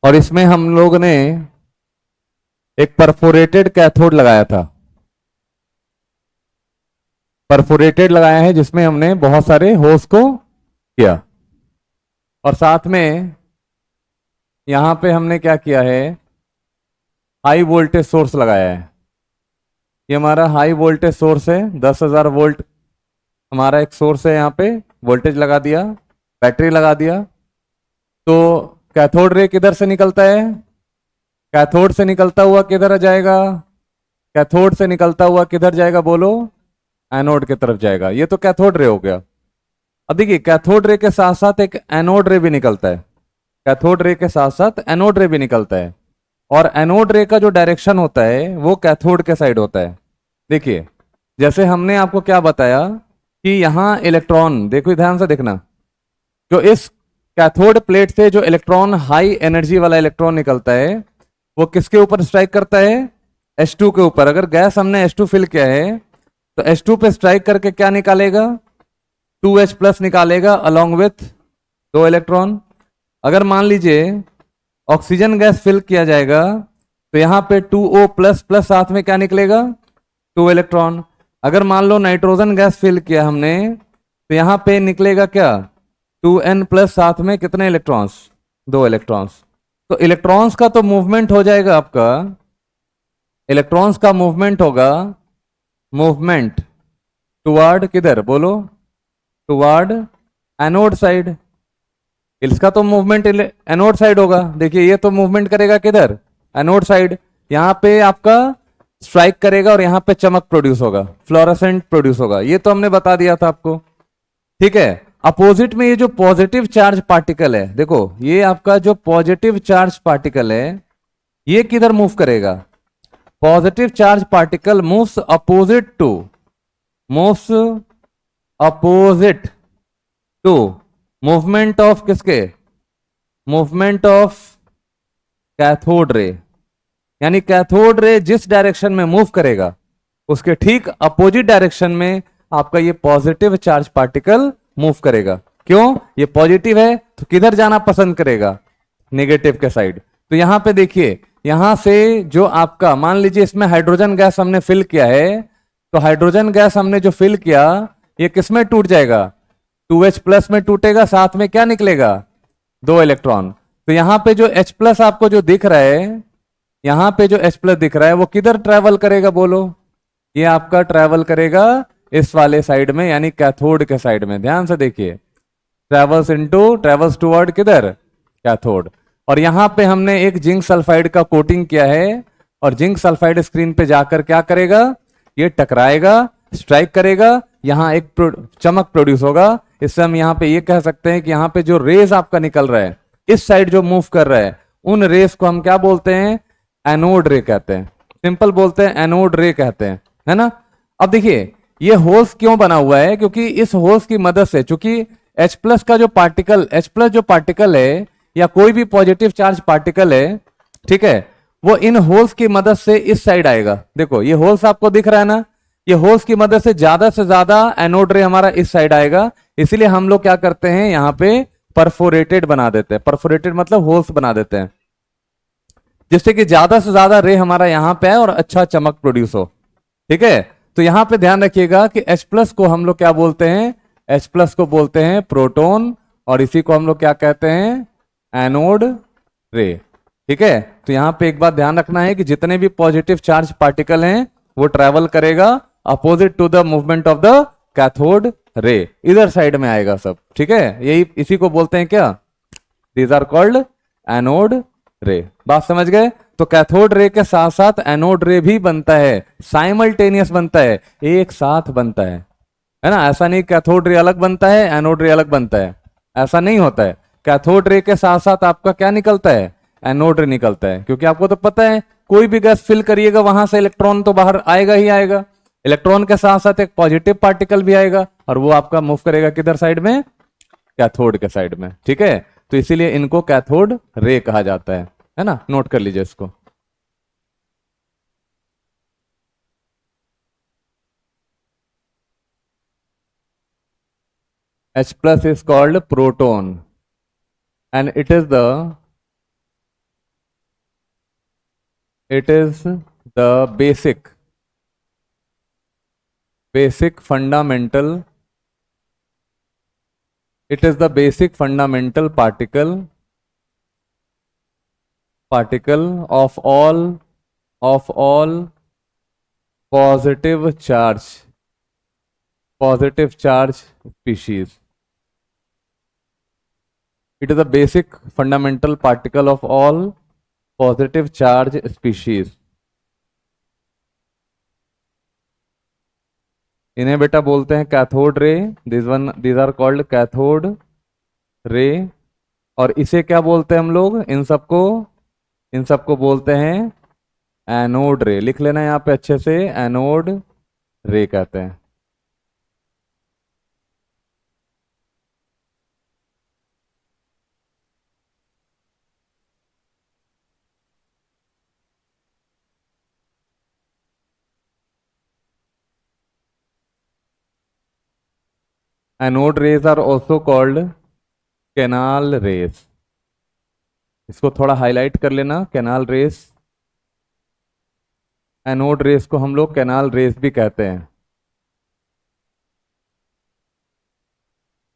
और इसमें हम लोग ने एक परफोरेटेड कैथोड लगाया था, परफोरेटेड लगाया है जिसमें हमने बहुत सारे होल्स को किया। और साथ में यहां पे हमने क्या किया है, हाई वोल्टेज सोर्स लगाया है। ये हमारा हाई वोल्टेज सोर्स है, 10,000 वोल्ट हमारा एक सोर्स है, यहाँ पे वोल्टेज लगा दिया, बैटरी लगा दिया। तो कैथोड रे किधर से निकलता है, कैथोड से निकलता हुआ किधर जाएगा, कैथोड से निकलता हुआ किधर जाएगा बोलो, एनोड की तरफ जाएगा। ये तो कैथोड रे हो गया। अब देखिए कैथोड रे के साथ साथ एक एनोड रे भी निकलता है, कैथोड रे के साथ साथ एनोड रे भी निकलता है। और एनोड रे का जो डायरेक्शन होता है वो कैथोड के साइड होता है। देखिए जैसे हमने आपको क्या बताया कि यहाँ इलेक्ट्रॉन, देखो ध्यान से देखना, जो इस कैथोड प्लेट से जो इलेक्ट्रॉन, हाई एनर्जी वाला इलेक्ट्रॉन निकलता है, वो किसके ऊपर स्ट्राइक करता है, H2 के ऊपर। अगर गैस हमने H2 फिल किया है तो H2 पे स्ट्राइक करके क्या निकालेगा, 2H प्लस निकालेगा अलोंग विथ 2 इलेक्ट्रॉन। अगर मान लीजिए ऑक्सीजन गैस फिल किया जाएगा तो यहाँ पे 2O प्लस प्लस साथ में क्या निकलेगा, 2 इलेक्ट्रॉन। अगर मान लो नाइट्रोजन गैस फिल किया हमने तो यहाँ पे निकलेगा क्या, 2N प्लस साथ में कितने इलेक्ट्रॉन्स, 2 इलेक्ट्रॉन्स। तो इलेक्ट्रॉन्स का तो मूवमेंट हो जाएगा आपका, इलेक्ट्रॉन्स का मूवमेंट होगा, मूवमेंट टुवार्ड किधर बोलो, टुवार्ड एनोड साइड। इसका तो मूवमेंट एनोड साइड होगा। देखिए ये तो मूवमेंट करेगा किधर, एनोड साइड। यहाँ पे आपका स्ट्राइक करेगा और यहाँ पे चमक प्रोड्यूस होगा, फ्लोरेसेंट प्रोड्यूस होगा। ये तो हमने बता दिया था आपको, ठीक है। अपोजिट में ये जो पॉजिटिव चार्ज पार्टिकल है, देखो ये आपका जो पॉजिटिव चार्ज पार्टिकल है ये किधर मूव करेगा, positive charge particle moves opposite to, moves opposite to movement of किसके, मूवमेंट ऑफ कैथोड रे। यानी कैथोड रे जिस डायरेक्शन में मूव करेगा उसके ठीक अपोजिट डायरेक्शन में आपका ये पॉजिटिव चार्ज पार्टिकल मूव करेगा। क्यों, ये पॉजिटिव है तो किधर जाना पसंद करेगा, नेगेटिव के साइड। तो यहां पे देखिए, यहां से जो आपका मान लीजिए इसमें हाइड्रोजन गैस हमने फिल किया है, तो हाइड्रोजन गैस हमने जो फिल किया ये किस में टूट जाएगा, 2H प्लस में टूटेगा, साथ में क्या निकलेगा, 2 इलेक्ट्रॉन। तो यहां पे जो H प्लस आपको जो दिख रहा है, यहां पे जो H प्लस दिख रहा है वो किधर ट्रेवल करेगा बोलो, ये आपका ट्रेवल करेगा इस वाले साइड में, यानी कैथोड के साइड में। ध्यान से देखिए, ट्रेवल्स टूवर्ड किधर, कैथोड। और यहां पे हमने एक जिंक सल्फाइड का कोटिंग किया है, और जिंक सल्फाइड स्क्रीन पे जाकर क्या करेगा, ये टकराएगा, स्ट्राइक करेगा, यहां एक चमक प्रोड्यूस होगा। इससे हम यहां पे ये कह सकते हैं कि यहां पे जो रेज आपका निकल रहा है इस साइड जो मूव कर रहा है, उन रेस को हम क्या बोलते हैं, एनोड रे कहते हैं। सिंपल बोलते हैं एनोड रे कहते हैं, है ना। अब देखिए ये होल्स क्यों बना हुआ है, क्योंकि इस होल्स की मदद से, चूंकि H प्लस का जो पार्टिकल, H प्लस जो पार्टिकल है या कोई भी पॉजिटिव चार्ज पार्टिकल है, ठीक है, वो इन होल्स की मदद से इस साइड आएगा। देखो ये होल्स आपको दिख रहा है ना, ये होल्स की मदद से ज्यादा एनोड रे हमारा इस साइड आएगा। इसीलिए हम लोग क्या करते हैं, यहाँ पे परफोरेटेड बना देते हैं, परफोरेटेड मतलब होल्स बना देते हैं, जिससे कि ज्यादा से ज्यादा रे हमारा यहां पे आए और अच्छा चमक प्रोड्यूस हो, ठीक है। तो यहां पे ध्यान रखिएगा कि H प्लस को हम लोग क्या बोलते हैं, H प्लस को बोलते हैं प्रोटॉन, और इसी को हम लोग क्या कहते हैं, एनोड रे, ठीक है। तो यहां पे एक बात ध्यान रखना है कि जितने भी पॉजिटिव चार्ज पार्टिकल हैं वो ट्रेवल करेगा opposite to the movement of the cathode ray, इधर साइड में आएगा सब, ठीक है। यही इसी को बोलते हैं क्या, दीज आर कॉल्ड एनोड रे। बात समझ गए। तो कैथोड रे के साथ साथ एनोड रे भी बनता है, साइमल्टेनियस बनता है, एक साथ बनता है ना। ऐसा नहीं कैथोड रे अलग बनता है एनोड रे अलग बनता है, ऐसा नहीं होता है। कैथोड रे के साथ साथ आपका क्या निकलता है, एनोड रे निकलता है। क्योंकि आपको तो पता है कोई भी गैस फिल करिएगा वहां से इलेक्ट्रॉन तो बाहर आएगा ही आएगा, इलेक्ट्रॉन के साथ साथ एक पॉजिटिव पार्टिकल भी आएगा, और वो आपका मूव करेगा किधर साइड में, कैथोड के साइड में, ठीक है। तो इसीलिए इनको कैथोड रे कहा जाता है ना। नोट कर लीजिए इसको। H plus is called proton and it is the It is the basic fundamental. It is the basic fundamental particle of all positive charge species. It is a basic fundamental particle of all positive charge species. इन्हें बेटा बोलते हैं cathode ray. These are called cathode ray. और इसे क्या बोलते हैं हम लोग? इन सबको बोलते हैं एनोड रे. लिख लेना यहाँ पे अच्छे से, एनोड रे कहते हैं. Anode rays are also called canal rays. इसको थोड़ा हाईलाइट कर लेना, कैनाल रेस. एनोड रेस को हम लोग कैनाल रेस भी कहते हैं.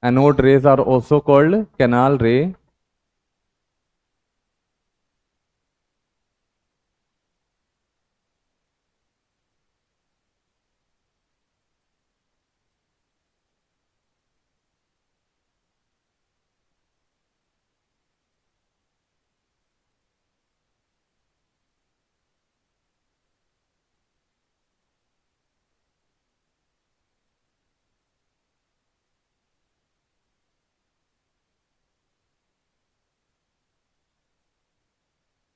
Anode rays are also called canal ray.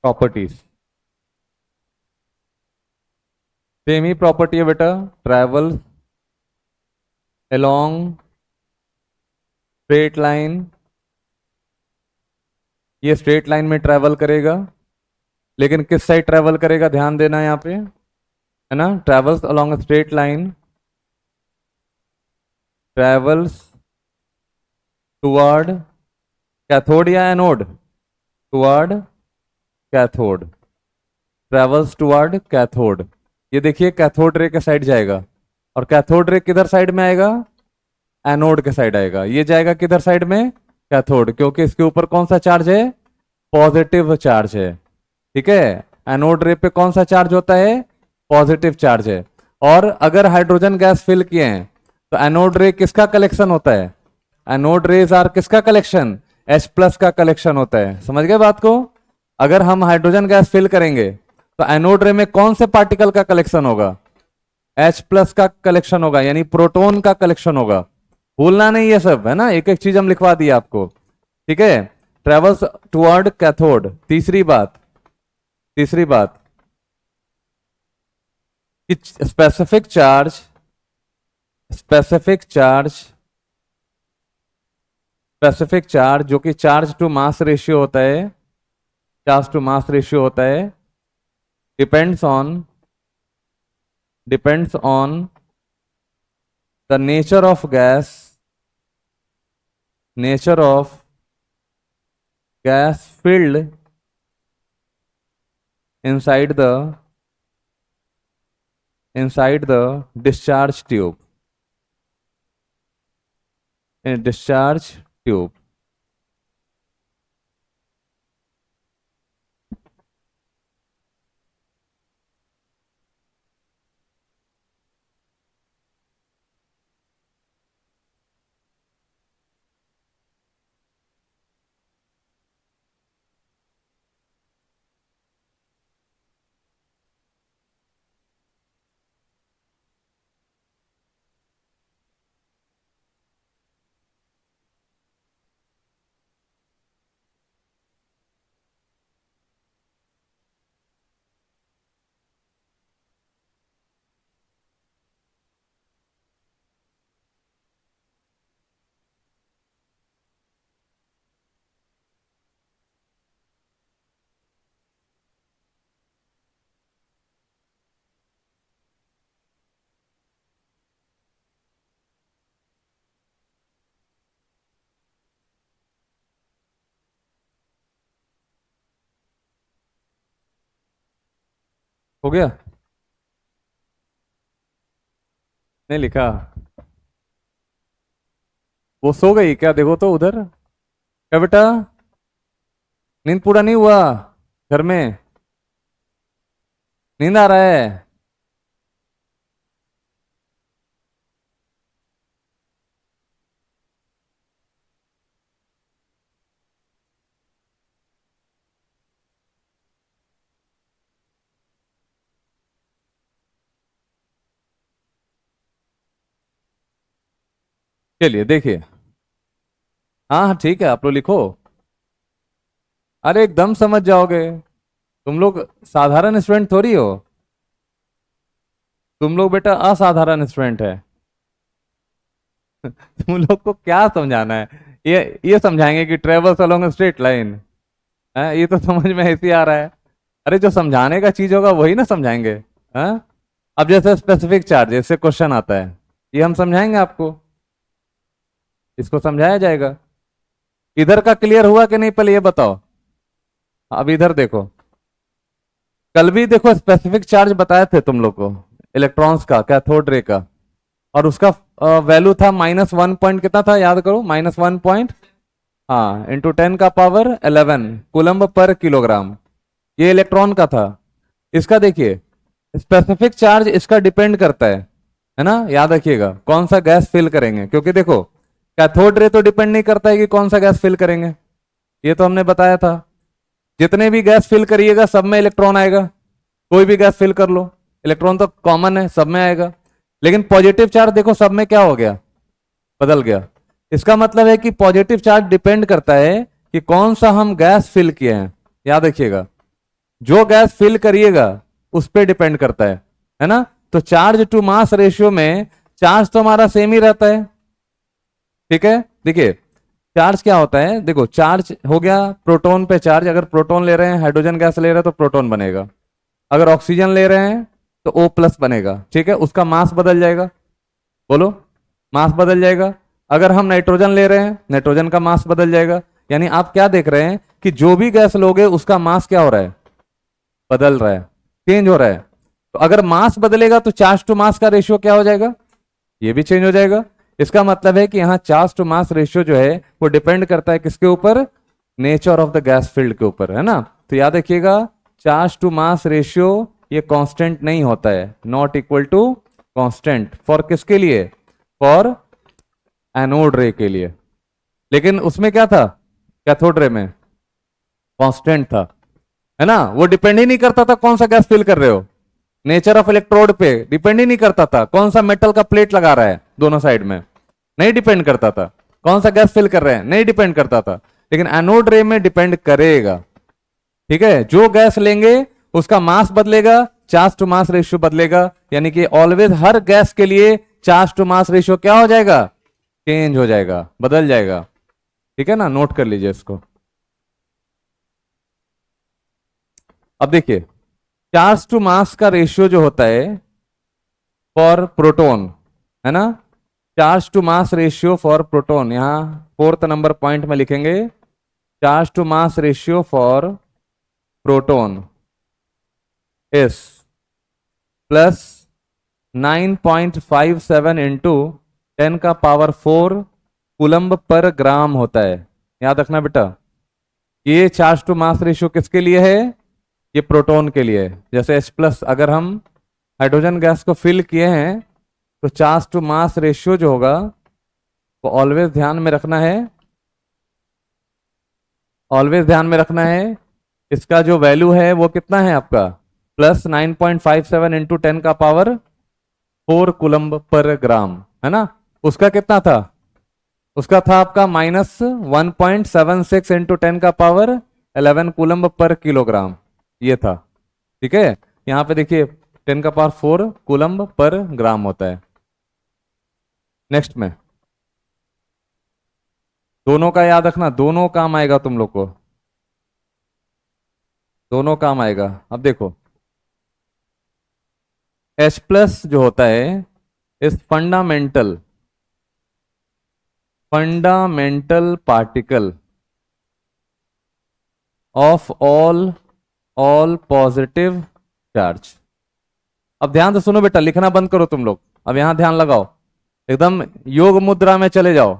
Properties same ही प्रॉपर्टी है बेटा. Travel along straight line. ये स्ट्रेट लाइन में ट्रैवल करेगा, लेकिन किस साइड ट्रैवल करेगा? ध्यान देना यहाँ पे, है ना. Travels along straight line, travels toward cathode या anode? Toward cathode. Travels toward cathode. ये देखिए कैथोड रे के साइड जाएगा, और कैथोड रे किधर साइड में आएगा? एनोड के साइड आएगा. ये जाएगा किधर साइड में? कैथोड, क्योंकि इसके ऊपर कौन सा चार्ज है? पॉजिटिव चार्ज है. ठीक है. एनोड रे पे कौन सा चार्ज होता है? पॉजिटिव चार्ज है. और अगर हाइड्रोजन गैस फिल किए हैं तो एनोड रे किसका कलेक्शन होता है? एनोड रेज आर किसका कलेक्शन? H+ का कलेक्शन होता है. समझ गए बात को? अगर हम हाइड्रोजन गैस फिल करेंगे तो एनोड रे में कौन से पार्टिकल का कलेक्शन होगा? H+ का कलेक्शन होगा, यानी प्रोटॉन का कलेक्शन होगा. भूलना नहीं ये सब, है ना. एक एक चीज हम लिखवा दिए आपको. ठीक है. Travels toward cathode. तीसरी बात कि स्पेसिफिक चार्ज जो कि चार्ज टू मास रेशियो होता है, depends on the nature of gas filled inside the discharge tube. In a discharge tube. हो गया? नहीं लिखा? वो सो गई क्या? देखो तो उधर। क्या बेटा, नींद पूरा नहीं हुआ? घर में नींद आ रहा है? चलिए देखिए। हाँ हाँ ठीक है, आप लोग लिखो। अरे एकदम समझ जाओगे। तुम लोग साधारण स्टूडेंट थोड़ी हो। तुम लोग बेटा असाधारण स्टूडेंट है। तुम लोग को क्या समझाना है? ये समझाएंगे कि ट्रेवल्स अलोंग स्ट्रेट लाइन है, ये तो समझ में ऐसे ही आ रहा है। अरे जो समझाने का चीज होगा वही ना समझाएंगे। हाँ। अब जैसे स्पेसिफिक चार्ज, जैसे क्वेश्चन आता है, ये हम समझाएंगे आपको। इसको समझाया जाएगा। इधर का क्लियर हुआ कि नहीं, पहले ये बताओ। अब इधर देखो। कल भी देखो स्पेसिफिक चार्ज बताए थे तुम लोग को, इलेक्ट्रॉन्स का, कैथोड रे का। और उसका वैल्यू था -1 पॉइंट कितना था, याद करो, -1 पॉइंट, हाँ, इंटू 10⁻11 कूलम्ब पर किलोग्राम। ये इलेक्ट्रॉन का था। इसका देखिए, स्पेसिफिक चार्ज इसका डिपेंड करता है ना, याद रखिएगा, कौन सा गैस फिल करेंगे। क्योंकि देखो, कैथोड रे तो डिपेंड नहीं करता है कि कौन सा गैस फिल करेंगे, ये तो हमने बताया था। जितने भी गैस फिल करिएगा सब में इलेक्ट्रॉन आएगा। कोई भी गैस फिल कर लो, इलेक्ट्रॉन तो कॉमन है, सब में आएगा। लेकिन पॉजिटिव चार्ज देखो सब में क्या हो गया, बदल गया। इसका मतलब है कि पॉजिटिव चार्ज डिपेंड करता है कि कौन सा हम गैस फिल किए हैं। याद रखिएगा, जो गैस फिल करिएगा उस पर डिपेंड करता है ना। तो चार्ज टू मास रेशियो में चार्ज तो हमारा सेम ही रहता है। ठीक है, देखिए चार्ज क्या होता है, देखो चार्ज हो गया प्रोटॉन पे चार्ज। अगर प्रोटॉन ले रहे हैं, हाइड्रोजन गैस ले रहे हैं तो प्रोटॉन बनेगा। अगर ऑक्सीजन ले रहे हैं तो O+ बनेगा। ठीक है, उसका मास बदल जाएगा। बोलो, मास बदल जाएगा। अगर हम नाइट्रोजन ले रहे हैं, नाइट्रोजन का मास बदल जाएगा। यानी आप क्या देख रहे हैं कि जो भी गैस लोगे उसका मास क्या हो रहा है, बदल रहा है, चेंज हो रहा है। तो अगर मास बदलेगा तो चार्ज टू मास का रेशियो क्या हो जाएगा, ये भी चेंज हो जाएगा। इसका मतलब है कि यहाँ चार्ज टू मास रेशियो जो है वो डिपेंड करता है किसके ऊपर, nature of the gas field के ऊपर, है ना। तो याद रखिएगा, चार्ज टू मास रेशियो ये कांस्टेंट नहीं होता है, not equal to constant for किसके लिए, फॉर एनोड रे के लिए। लेकिन उसमें क्या था, कैथोड रे में कांस्टेंट था, है ना। वो डिपेंड ही नहीं करता था कौन सा गैस फिल कर रहे हो, नेचर ऑफ इलेक्ट्रोड पे डिपेंड ही नहीं करता था। कौन सा मेटल का प्लेट लगा रहा है दोनों साइड में, नहीं डिपेंड करता था। कौन सा गैस फिल कर रहे हैं, नहीं डिपेंड करता था। लेकिन एनोड रे में डिपेंड करेगा। ठीक है, जो गैस लेंगे उसका मास बदलेगा, चार्ज टू मास रेशियो बदलेगा। यानी कि ऑलवेज हर गैस के लिए चार्ज टू मास रेशियो क्या हो जाएगा, चेंज हो जाएगा, बदल जाएगा। ठीक है ना, नोट कर लीजिए इसको। अब देखिए, चार्ज टू मास का रेशियो जो होता है फॉर प्रोटॉन, है ना, charge to mass ratio for proton, यहां 4th नंबर पॉइंट में लिखेंगे, charge to mass ratio for proton is +9.57 into 10⁻4 coulomb पर ग्राम होता है। याद रखना बेटा, ये चार्ज टू मास रेशियो किसके लिए है, ये प्रोटॉन के लिए है। जैसे H+ अगर हम हाइड्रोजन गैस को फिल किए हैं तो चार्ज टू मास रेशियो जो होगा वो ऑलवेज ध्यान में रखना है, ऑलवेज ध्यान में रखना है। इसका जो वैल्यू है वो कितना है आपका, +9.57 इंटू 10⁻4 कूलम्ब पर ग्राम, है ना। उसका कितना था, उसका था आपका -1.76 इंटू 10⁻11 कूलम्ब पर किलोग्राम, ये था। ठीक है, यहाँ पे देखिए 10⁻4 कूलम्ब पर ग्राम होता है। नेक्स्ट में दोनों का याद रखना, दोनों काम आएगा तुम लोग को, दोनों काम आएगा। अब देखो, H+ जो होता है इस fundamental particle of all positive charge. अब ध्यान से सुनो बेटा, लिखना बंद करो तुम लोग, अब यहां ध्यान लगाओ, एकदम योग मुद्रा में चले जाओ,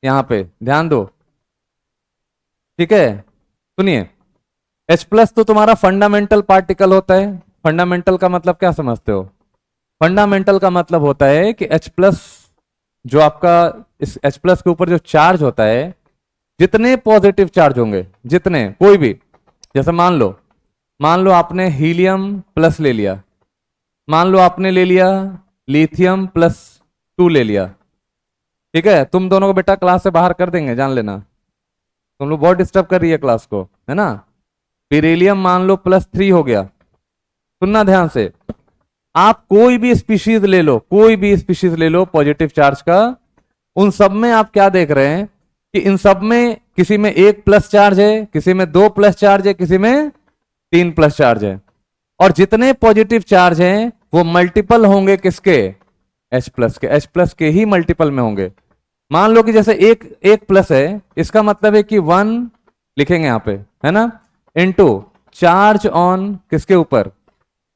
यहां पे ध्यान दो, ठीक है। सुनिए, H प्लस तो तुम्हारा फंडामेंटल पार्टिकल होता है। फंडामेंटल का मतलब क्या समझते हो? फंडामेंटल का मतलब होता है कि H प्लस जो आपका, इस H प्लस के ऊपर जो चार्ज होता है, जितने पॉजिटिव चार्ज होंगे, जितने कोई भी, जैसे मान लो आपने हीलियम प्लस ले लिया, मान लो आपने ले लिया लिथियम प्लस 2 ले लिया, ठीक है, तुम दोनों को बेटा क्लास से बाहर कर देंगे, जान लेना, तुम लोग बहुत डिस्टर्ब कर रही है क्लास को, है ना। बेरिलियम मान लो +3 हो गया। सुनना ध्यान से, आप कोई भी स्पीशीज ले लो, कोई भी स्पीशीज ले लो पॉजिटिव चार्ज का, उन सब में आप क्या देख रहे हैं कि इन सब में किसी में 1 प्लस चार्ज है, किसी में 2 प्लस चार्ज है, किसी में 3 प्लस चार्ज है, और जितने पॉजिटिव चार्ज हैं वो मल्टीपल होंगे किसके? H प्लस के, H प्लस के ही मल्टीपल में होंगे। मान लो कि जैसे एक एक प्लस है, इसका मतलब है कि 1 लिखेंगे यहां पे, है ना, इनटू चार्ज ऑन किसके ऊपर?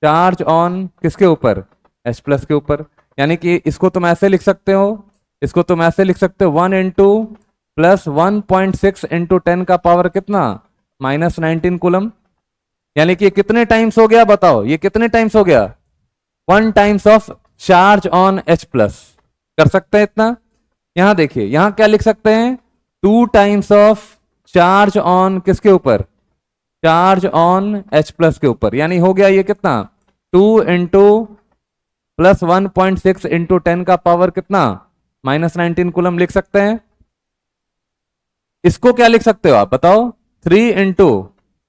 चार्ज ऑन किसके ऊपर? H प्लस के ऊपर। यानी कि इसको तुम ऐसे लिख सकते हो, इसको तुम ऐसे लिख सकते हो, 1 इंटू प्लस 1.6 इंटू 10 का पावर कितना? -19 कूलम। यानी कि ये कितने टाइम्स हो गया बताओ, ये कितने टाइम्स हो गया? 1 times of charge on H plus. कर सकते हैं इतना? यहां देखिए, यहां क्या लिख सकते हैं? 2 टाइम्स ऑफ चार्ज ऑन किसके ऊपर? चार्ज ऑन H प्लस के ऊपर। यानी हो गया ये कितना? 2 इंटू प्लस 1.6 इंटू 10 का पावर कितना? -19 कूलम लिख सकते हैं। इसको क्या लिख सकते हो आप बताओ? 3 इंटू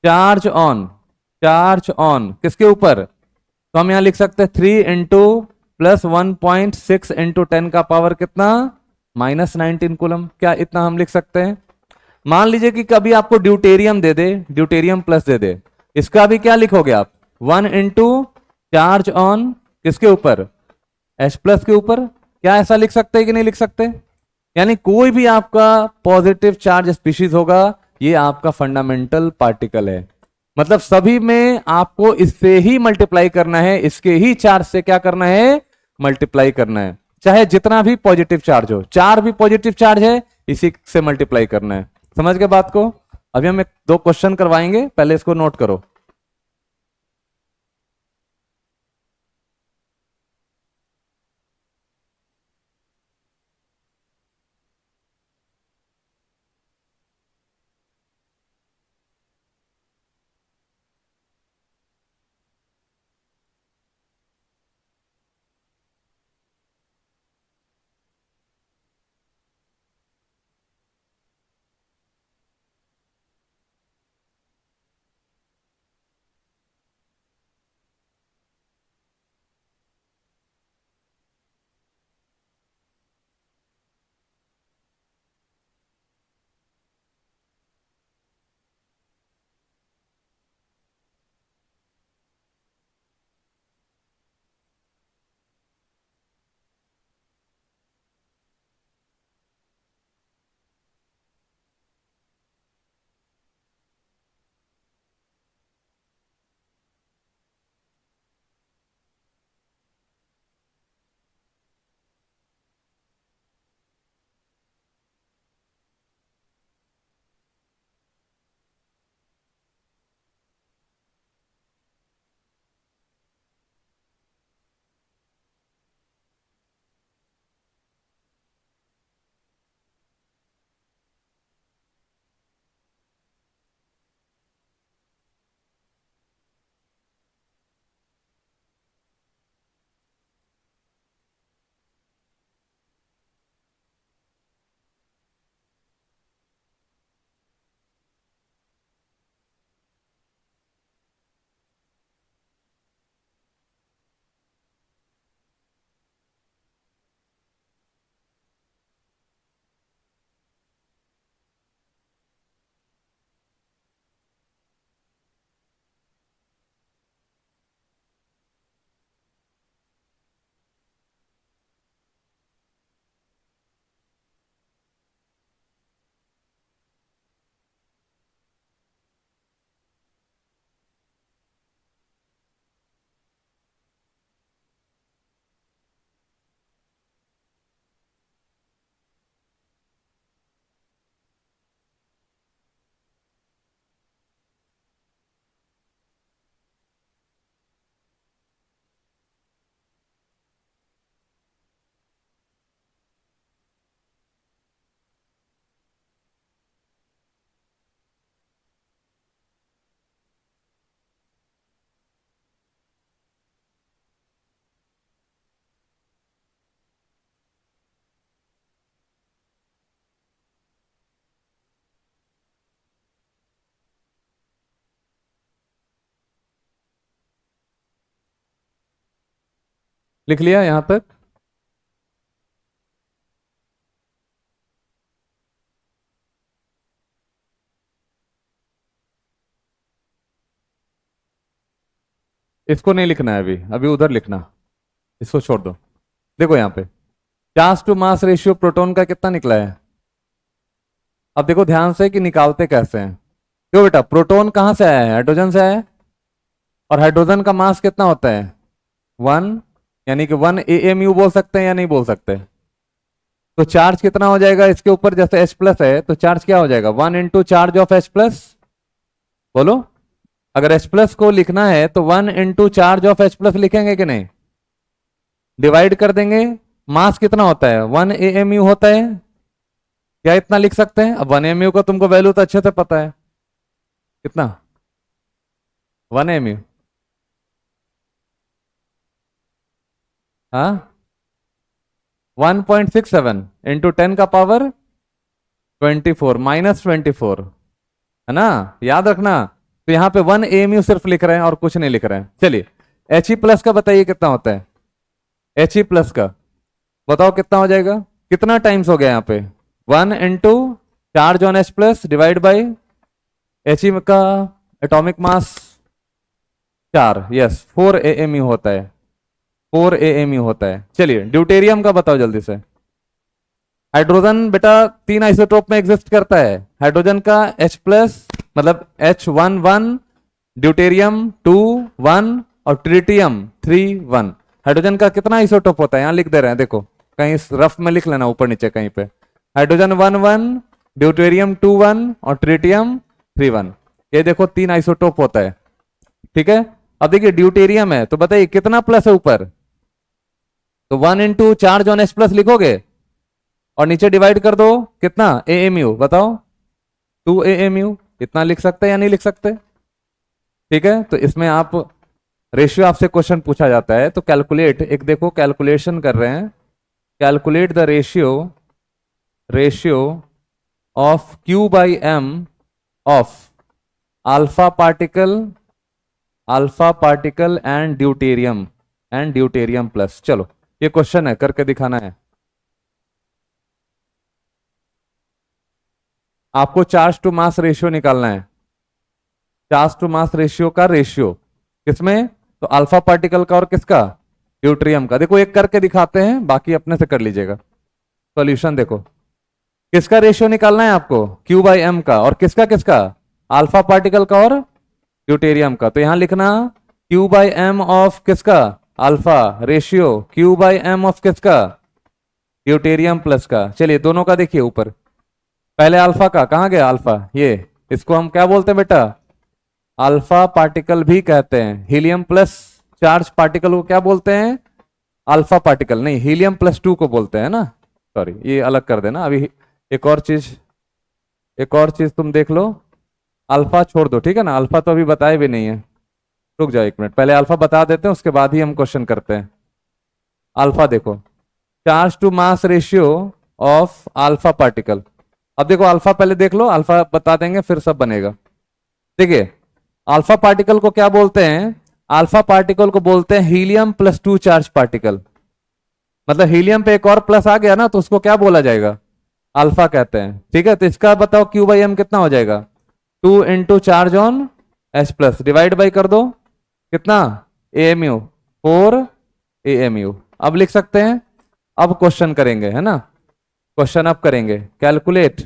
चार्ज ऑन किसके ऊपर? तो हम यहां लिख सकते हैं 3 इंटू प्लस 1.6 इंटू 10 का पावर कितना? -19 कूलम। क्या इतना हम लिख सकते हैं? मान लीजिए कि कभी आपको ड्यूटेरियम दे दे, ड्यूटेरियम प्लस दे दे, इसका भी क्या लिखोगे आप? 1 इंटू चार्ज ऑन किसके ऊपर? H प्लस के ऊपर। क्या ऐसा लिख सकते हैं कि नहीं लिख सकते? यानी कोई भी आपका पॉजिटिव चार्ज स्पीशीज होगा, ये आपका फंडामेंटल पार्टिकल है। मतलब सभी में आपको इससे ही मल्टीप्लाई करना है, इसके ही चार्ज से क्या करना है? मल्टीप्लाई करना है। चाहे जितना भी पॉजिटिव चार्ज हो, 4 भी पॉजिटिव चार्ज है, इसी से मल्टीप्लाई करना है। समझ गए बात को? अभी हम एक दो क्वेश्चन करवाएंगे, पहले इसको नोट करो। लिख लिया यहां तक? इसको नहीं लिखना है अभी, अभी उधर लिखना, इसको छोड़ दो। देखो यहाँ पे charge to mass ratio proton का कितना निकला है। अब देखो ध्यान से कि निकालते कैसे हैं। क्यों बेटा, प्रोटॉन कहाँ से आया है? हाइड्रोजन से आया है। और हाइड्रोजन का मास कितना होता है? 1, यानी कि 1 AMU बोल सकते हैं या नहीं बोल सकते? तो चार्ज कितना हो जाएगा इसके ऊपर? जैसे H प्लस है तो चार्ज क्या हो जाएगा? 1 into charge of H plus. बोलो, अगर H प्लस को लिखना है तो 1 into charge of H plus लिखेंगे कि नहीं? डिवाइड कर देंगे। मास कितना होता है? 1 AMU होता है। क्या इतना लिख सकते हैं? अब 1 AMU का तुमको वैल्यू तो अच्छे से पता है। कितना? 1 AMU। हाँ, 1.67 इंटू 10 का पावर 24 माइनस 24, है ना? याद रखना। तो यहाँ पे 1 AMU सिर्फ लिख रहे हैं और कुछ नहीं लिख रहे हैं। चलिए, He प्लस का बताइए कितना होता है? He प्लस का बताओ कितना हो जाएगा? कितना टाइम्स हो गया यहाँ पे? 1 into charge on H plus divide by He का एटॉमिक मास 4, यस 4 AMU होता है। 4 AMU होता है। चलिए, ड्यूटेरियम का बताओ जल्दी से। हाइड्रोजन बेटा 3 आइसोटोप में एग्जिस्ट करता है। हाइड्रोजन का H प्लस मतलब H11, ड्यूटेरियम 2 1 और ट्रिटियम 3 1। हाइड्रोजन का कितना आइसोटोप होता है? यहाँ लिख दे रहे हैं, देखो कहीं रफ में लिख लेना, ऊपर नीचे कहीं पे। हाइड्रोजन 1 1, ड्यूटेरियम 2 1 और ट्रिटियम 3 1। ये देखो 3 आइसोटोप होता है। ठीक है, अब देखिए ड्यूटेरियम है तो बताइए कितना प्लस है ऊपर? तो 1 into charge on H plus लिखोगे और नीचे डिवाइड कर दो। कितना AMU बताओ? 2 AMU। इतना लिख सकते हैं या नहीं लिख सकते? ठीक है, तो इसमें आप रेशियो, आपसे क्वेश्चन पूछा जाता है तो कैलकुलेट, एक देखो कैलकुलेशन कर रहे हैं। Calculate the ratio of Q/M of alpha particle and deuterium plus. चलो, ये क्वेश्चन है, करके दिखाना है आपको। चार्ज टू मास रेशियो निकालना है। चार्ज टू मास रेशियो का रेशियो किसमें? तो अल्फा पार्टिकल का और किसका? ड्यूटेरियम का। देखो एक करके दिखाते हैं, बाकी अपने से कर लीजिएगा। सॉल्यूशन देखो, किसका रेशियो निकालना है आपको? Q/M का। और किसका किसका? अल्फा पार्टिकल का और ड्यूटेरियम का। तो यहां लिखना Q/M ऑफ किसका? अल्फा, रेशियो Q/M ऑफ किसका? ड्यूटेरियम प्लस का। चलिए दोनों का देखिए ऊपर। पहले अल्फा का, कहाँ गया अल्फा? ये, इसको हम क्या बोलते हैं बेटा? अल्फा पार्टिकल भी कहते हैं। हीलियम प्लस चार्ज पार्टिकल को क्या बोलते हैं? अल्फा पार्टिकल नहीं, हीलियम प्लस 2 को बोलते हैं ना। सॉरी, ये अलग कर देना अभी। एक और चीज तुम देख लो। अल्फा छोड़ दो, ठीक है ना? अल्फा तो अभी बताए भी नहीं है। रुक जाओ 1 मिनट, पहले अल्फा बता देते हैं, उसके बाद ही हम क्वेश्चन करते हैं। अल्फा देखो, charge to mass ratio of alpha particle. अब देखो अल्फा पहले देख लो, अल्फा बता देंगे फिर सब बनेगा। देखिए, अल्फा पार्टिकल को क्या बोलते हैं? अल्फा पार्टिकल को बोलते हैं हीलियम प्लस 2 चार्ज पार्टिकल। मतलब हीलियम पे एक और प्लस आ गया ना, तो उसको क्या बोला जाएगा? अल्फा कहते हैं। ठीक है, तो इसका बताओ Q/M कितना हो जाएगा? 2 into charge on H plus divide by कर दो। कितना? AMU 4 AMU। अब लिख सकते हैं। अब क्वेश्चन करेंगे, है ना? क्वेश्चन अब करेंगे। Calculate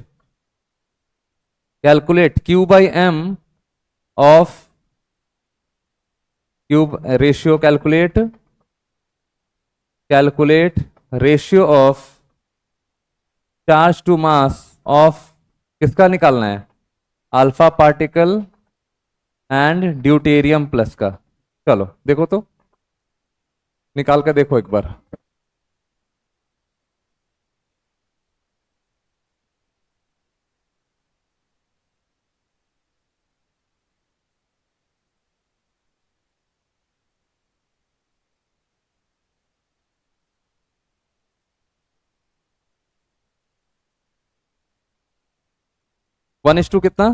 Q/M of cube ratio. Calculate ratio of charge to mass of किसका निकालना है? Alpha particle and deuterium plus का। चलो देखो तो, निकाल कर देखो एक बार। वन इस टू कितना?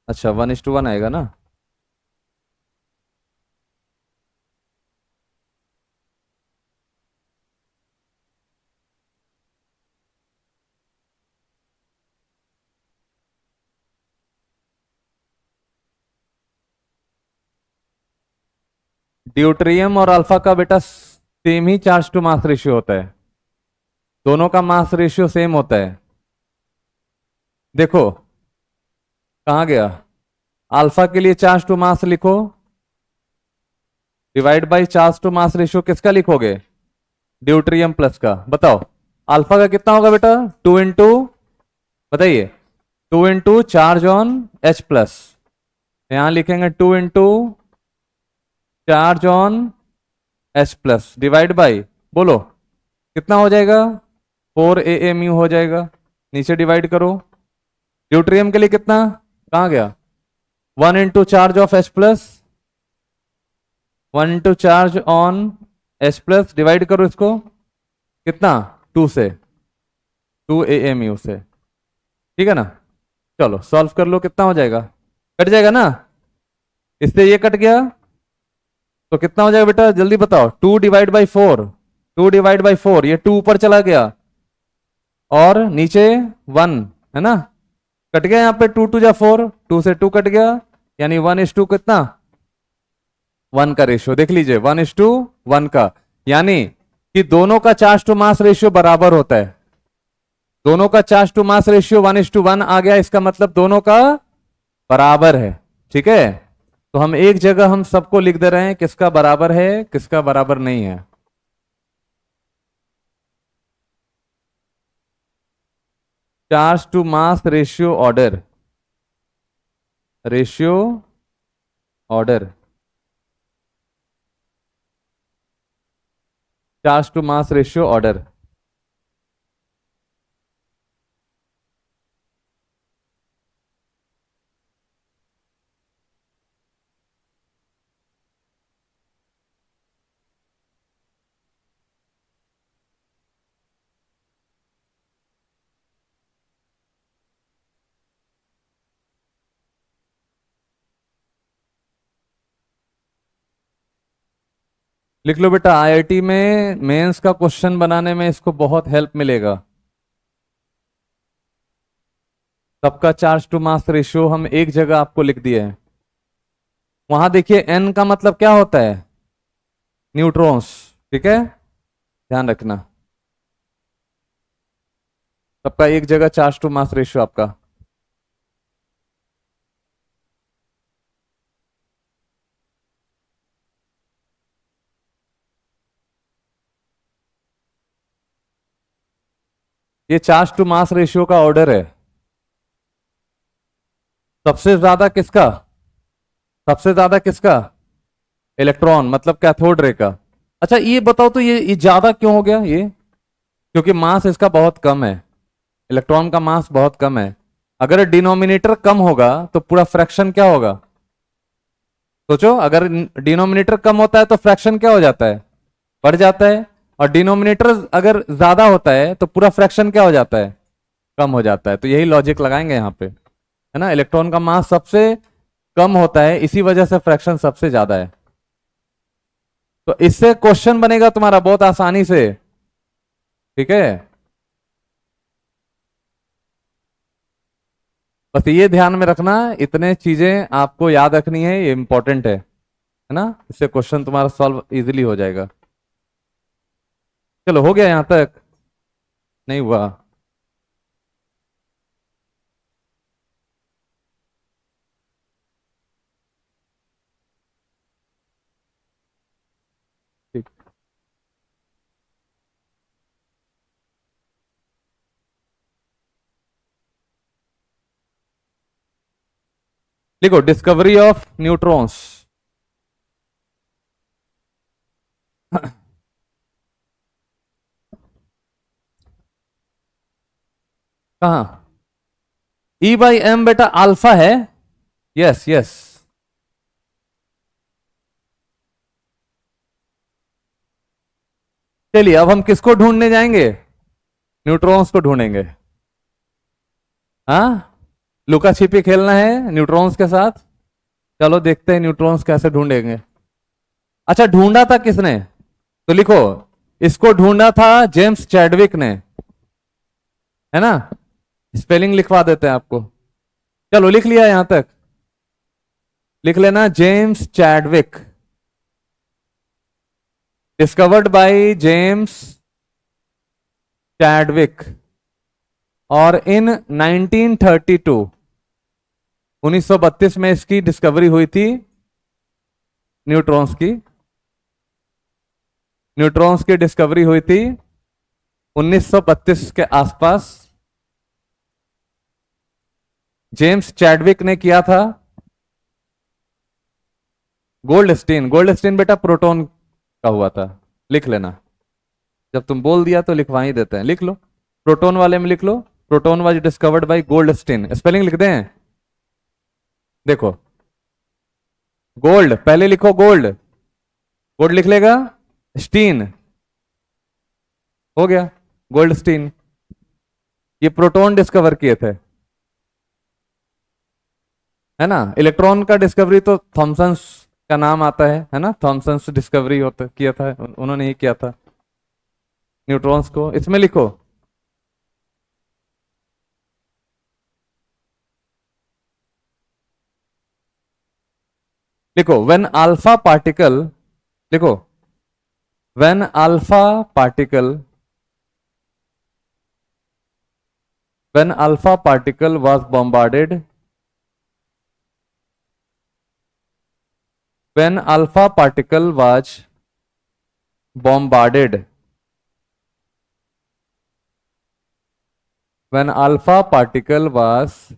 अच्छा 1:1 आएगा ना। ड्यूटेरियम और अल्फा का बेटा सेम ही चार्ज टू मास रेशियो होता है, दोनों का मास रेशियो सेम होता है। देखो कहाँ गया, अल्फा के लिए चार्ज टू मास लिखो, divide by charge to mass ratio किसका लिखोगे, ड्यूटेरियम प्लस का। बताओ अल्फा का कितना होगा बेटा, 2 × बताइए 2 × चार्ज ऑन H प्लस, यहां लिखेंगे 2 × charge on H plus divide by, बोलो कितना हो जाएगा, 4 AMU हो जाएगा, नीचे डिवाइड करो। ड्यूटेरियम के लिए कितना, कहां गया, 1 × charge of H plus, 1 × charge on H plus divide करो इसको, कितना 2 से, 2 AMU से, ठीक है ना। चलो सॉल्व कर लो, कितना हो जाएगा, कट जाएगा ना, इससे ये कट गया तो कितना हो जाएगा बेटा जल्दी बताओ, 2 डिवाइड बाई 4, 2 डिवाइड बाई 4, ये 2 ऊपर चला गया और नीचे 1 है ना, कट गया यहाँ पे 2 × 4, 2 से 2 कट गया, यानी 1:2 कितना, 1 का रेशियो देख लीजिए, 1:1 का, यानी कि दोनों का चार्ज टू मास रेशियो बराबर होता है, दोनों का चार्ज टू मास रेशियो 1:1 आ गया, इसका मतलब दोनों का बराबर है, ठीक है। तो हम एक जगह हम सबको लिख दे रहे हैं किसका बराबर है किसका बराबर नहीं है। Charge to mass ratio order, ratio order, charge to mass ratio order. लिख लो बेटा, आईआईटी में मेंस का क्वेश्चन बनाने में इसको बहुत हेल्प मिलेगा। सबका चार्ज टू मास रेशियो हम एक जगह आपको लिख दिए हैं। वहां देखिए एन का मतलब क्या होता है, न्यूट्रॉन्स, ठीक है, ध्यान रखना। सबका एक जगह चार्ज टू मास रेशियो आपका। ये चार्ज टू मास रेशियो का ऑर्डर है, सबसे ज्यादा किसका, सबसे ज्यादा किसका, इलेक्ट्रॉन मतलब कैथोड रे का। अच्छा ये बताओ तो ये ज्यादा क्यों हो गया, ये क्योंकि मास इसका बहुत कम है, इलेक्ट्रॉन का मास बहुत कम है। अगर डिनोमिनेटर कम होगा तो पूरा फ्रैक्शन क्या होगा, सोचो, अगर डिनोमिनेटर कम होता है तो फ्रैक्शन क्या हो जाता है, बढ़ जाता है, और डिनोमिनेटर अगर ज्यादा होता है तो पूरा फ्रैक्शन क्या हो जाता है, कम हो जाता है। तो यही लॉजिक लगाएंगे यहाँ पे, है ना, इलेक्ट्रॉन का मास सबसे कम होता है, इसी वजह से फ्रैक्शन सबसे ज्यादा है। तो इससे क्वेश्चन बनेगा तुम्हारा बहुत आसानी से, ठीक है। बस ये ध्यान में रखना, इतने चीजें आपको याद रखनी है, ये इंपॉर्टेंट है ना, इससे क्वेश्चन तुम्हारा सॉल्व इजीली हो जाएगा। चलो हो गया यहां तक, नहीं हुआ, ठीक। लिखो डिस्कवरी ऑफ न्यूट्रॉन्स। कहा, E/m बेटा अल्फा है, यस यस। चलिए अब हम किसको ढूंढने जाएंगे, न्यूट्रॉन्स को ढूंढेंगे। हाँ, लुका छिपी खेलना है न्यूट्रॉन्स के साथ, चलो देखते हैं न्यूट्रॉन्स कैसे ढूंढेंगे। अच्छा ढूंढा था किसने, तो लिखो, इसको ढूंढा था जेम्स चैडविक ने, है ना, स्पेलिंग लिखवा देते हैं आपको। चलो लिख लिया यहां तक, लिख लेना James Chadwick, discovered by James Chadwick और इन 1932 1932 में इसकी डिस्कवरी हुई थी न्यूट्रॉन्स की डिस्कवरी हुई थी 1932 के आसपास। जेम्स चैडविक ने किया था। गोल्डस्टीन बेटा प्रोटॉन का हुआ था, लिख लेना। जब तुम बोल दिया तो लिखवा ही देते हैं, लिख लो। प्रोटॉन वाले में लिख लो, proton was discovered by Goldstein. Spelling लिख दें, देखो गोल्ड पहले लिखो, गोल्ड लिख लेगा, स्टीन हो गया, गोल्डस्टीन। ये प्रोटॉन डिस्कवर किए थे, है ना। इलेक्ट्रॉन का डिस्कवरी तो थॉमसन्स का नाम आता है ना। थॉमसन्स डिस्कवरी होता किया था, उन्होंने ही किया था न्यूट्रॉन्स को। इसमें लिखो व्हेन अल्फा पार्टिकल, लिखो when alpha particle was bombarded, when alpha particle was bombarded, when alpha particle was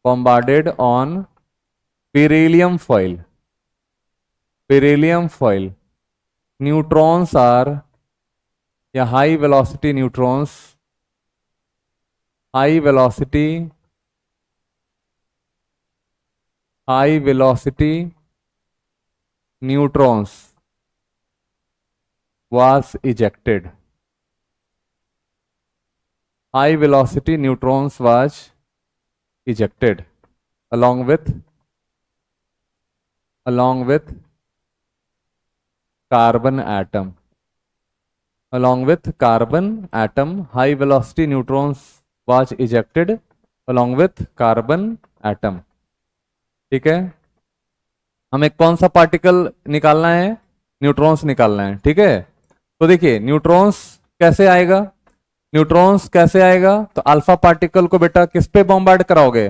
bombarded on beryllium foil, neutrons are या high velocity neutrons, high velocity neutrons was ejected. High velocity neutrons was ejected along with carbon atom. High velocity neutrons was ejected along with carbon atom. ठीक है, हमें कौन सा particle निकालना है? Neutrons निकालना है। ठीक है, तो देखिए न्यूट्रॉन्स कैसे आएगा, तो अल्फा पार्टिकल को बेटा किस पे बॉम्बार्ड कराओगे?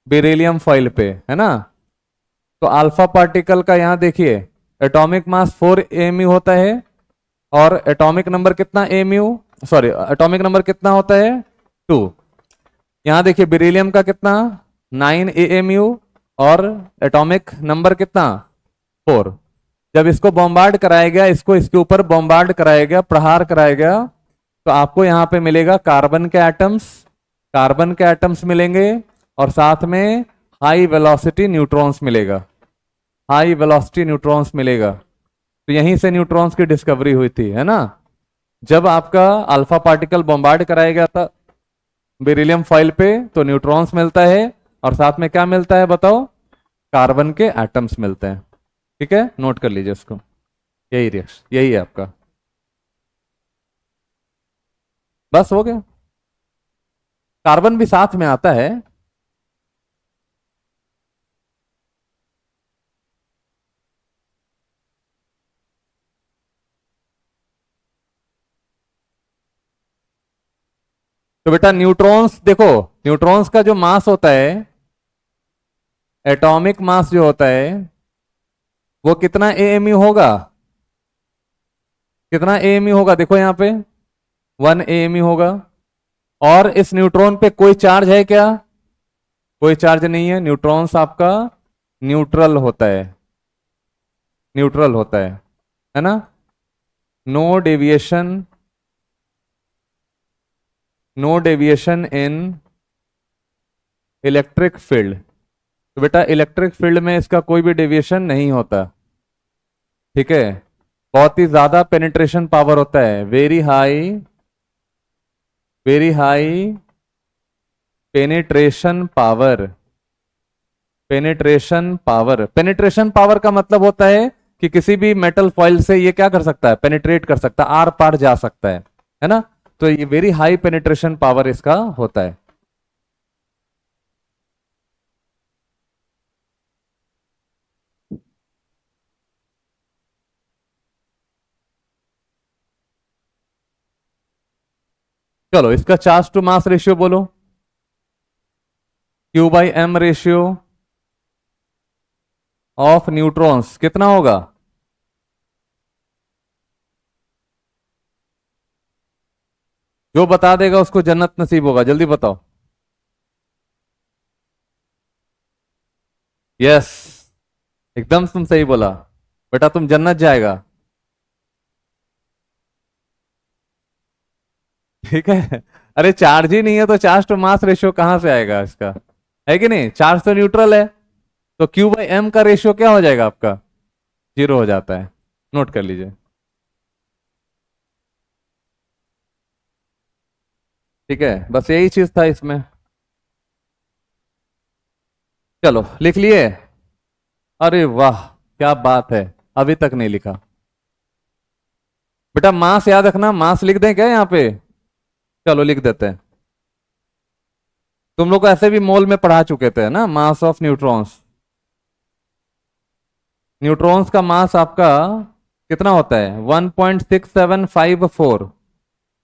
बेरिलियम फॉइल पे, है ना। तो अल्फा पार्टिकल का यहां देखिए एटॉमिक मास 4 AMU होता है और एटॉमिक नंबर कितना एटॉमिक नंबर कितना होता है? 2। यहां देखिए बेरिलियम का कितना 9 AMU और एटॉमिक नंबर कितना 4। जब इसको बॉम्बार्ड कराया गया, इसको इसके ऊपर बॉम्बार्ड कराया गया, प्रहार कराया गया, तो आपको यहां पे मिलेगा कार्बन के एटम्स मिलेंगे और साथ में हाई वेलोसिटी न्यूट्रॉन्स मिलेगा। तो यहीं से न्यूट्रॉन्स की डिस्कवरी हुई थी, है ना। जब आपका अल्फा पार्टिकल बॉम्बार्ड कराया गया था बेरिलियम फॉइल पे, तो न्यूट्रॉन्स मिलता है और साथ में क्या मिलता है बताओ? कार्बन के एटम्स मिलते हैं। ठीक है, नोट कर लीजिए इसको, यही है आपका। बस हो गया, कार्बन भी साथ में आता है। तो बेटा न्यूट्रॉन्स देखो, न्यूट्रॉन्स का जो मास होता है, एटॉमिक मास जो होता है, वो कितना AMU होगा? देखो यहां पे 1 AMU होगा। और इस न्यूट्रॉन पे कोई चार्ज है क्या? कोई चार्ज नहीं है। न्यूट्रॉन्स आपका न्यूट्रल होता है ना। No deviation in electric field. तो बेटा इलेक्ट्रिक फील्ड में इसका कोई भी डेविएशन नहीं होता। ठीक है, बहुत ही ज्यादा पेनिट्रेशन पावर होता है, वेरी हाई पेनिट्रेशन पावर का मतलब होता है कि किसी भी मेटल फॉइल से ये क्या कर सकता है? पेनिट्रेट कर सकता है, आर पार जा सकता है ना। तो ये वेरी हाई पेनिट्रेशन पावर इसका होता है। चलो इसका चार्ज टू मास रेशियो बोलो, Q/m रेशियो ऑफ न्यूट्रॉन्स कितना होगा? जो बता देगा उसको जन्नत नसीब होगा, जल्दी बताओ। यस, एकदम तुम सही बोला बेटा, तुम जन्नत जाएगा। ठीक है। अरे चार्ज ही नहीं है तो चार्ज टू मास रेशियो कहां से आएगा इसका, है कि नहीं? चार्ज तो न्यूट्रल है, तो Q/m का रेशियो क्या हो जाएगा आपका? 0 हो जाता है। नोट कर लीजिए। ठीक है, बस यही चीज था इसमें। चलो लिख लिए? अरे वाह, क्या बात है, अभी तक नहीं लिखा। बेटा मास याद रखना, मास लिख दें क्या यहाँ पे? चलो लिख देते हैं। तुम लोग को ऐसे भी मोल में पढ़ा चुके थे ना, मास ऑफ न्यूट्रॉन्स। न्यूट्रॉन्स का मास आपका कितना होता है? 1.6754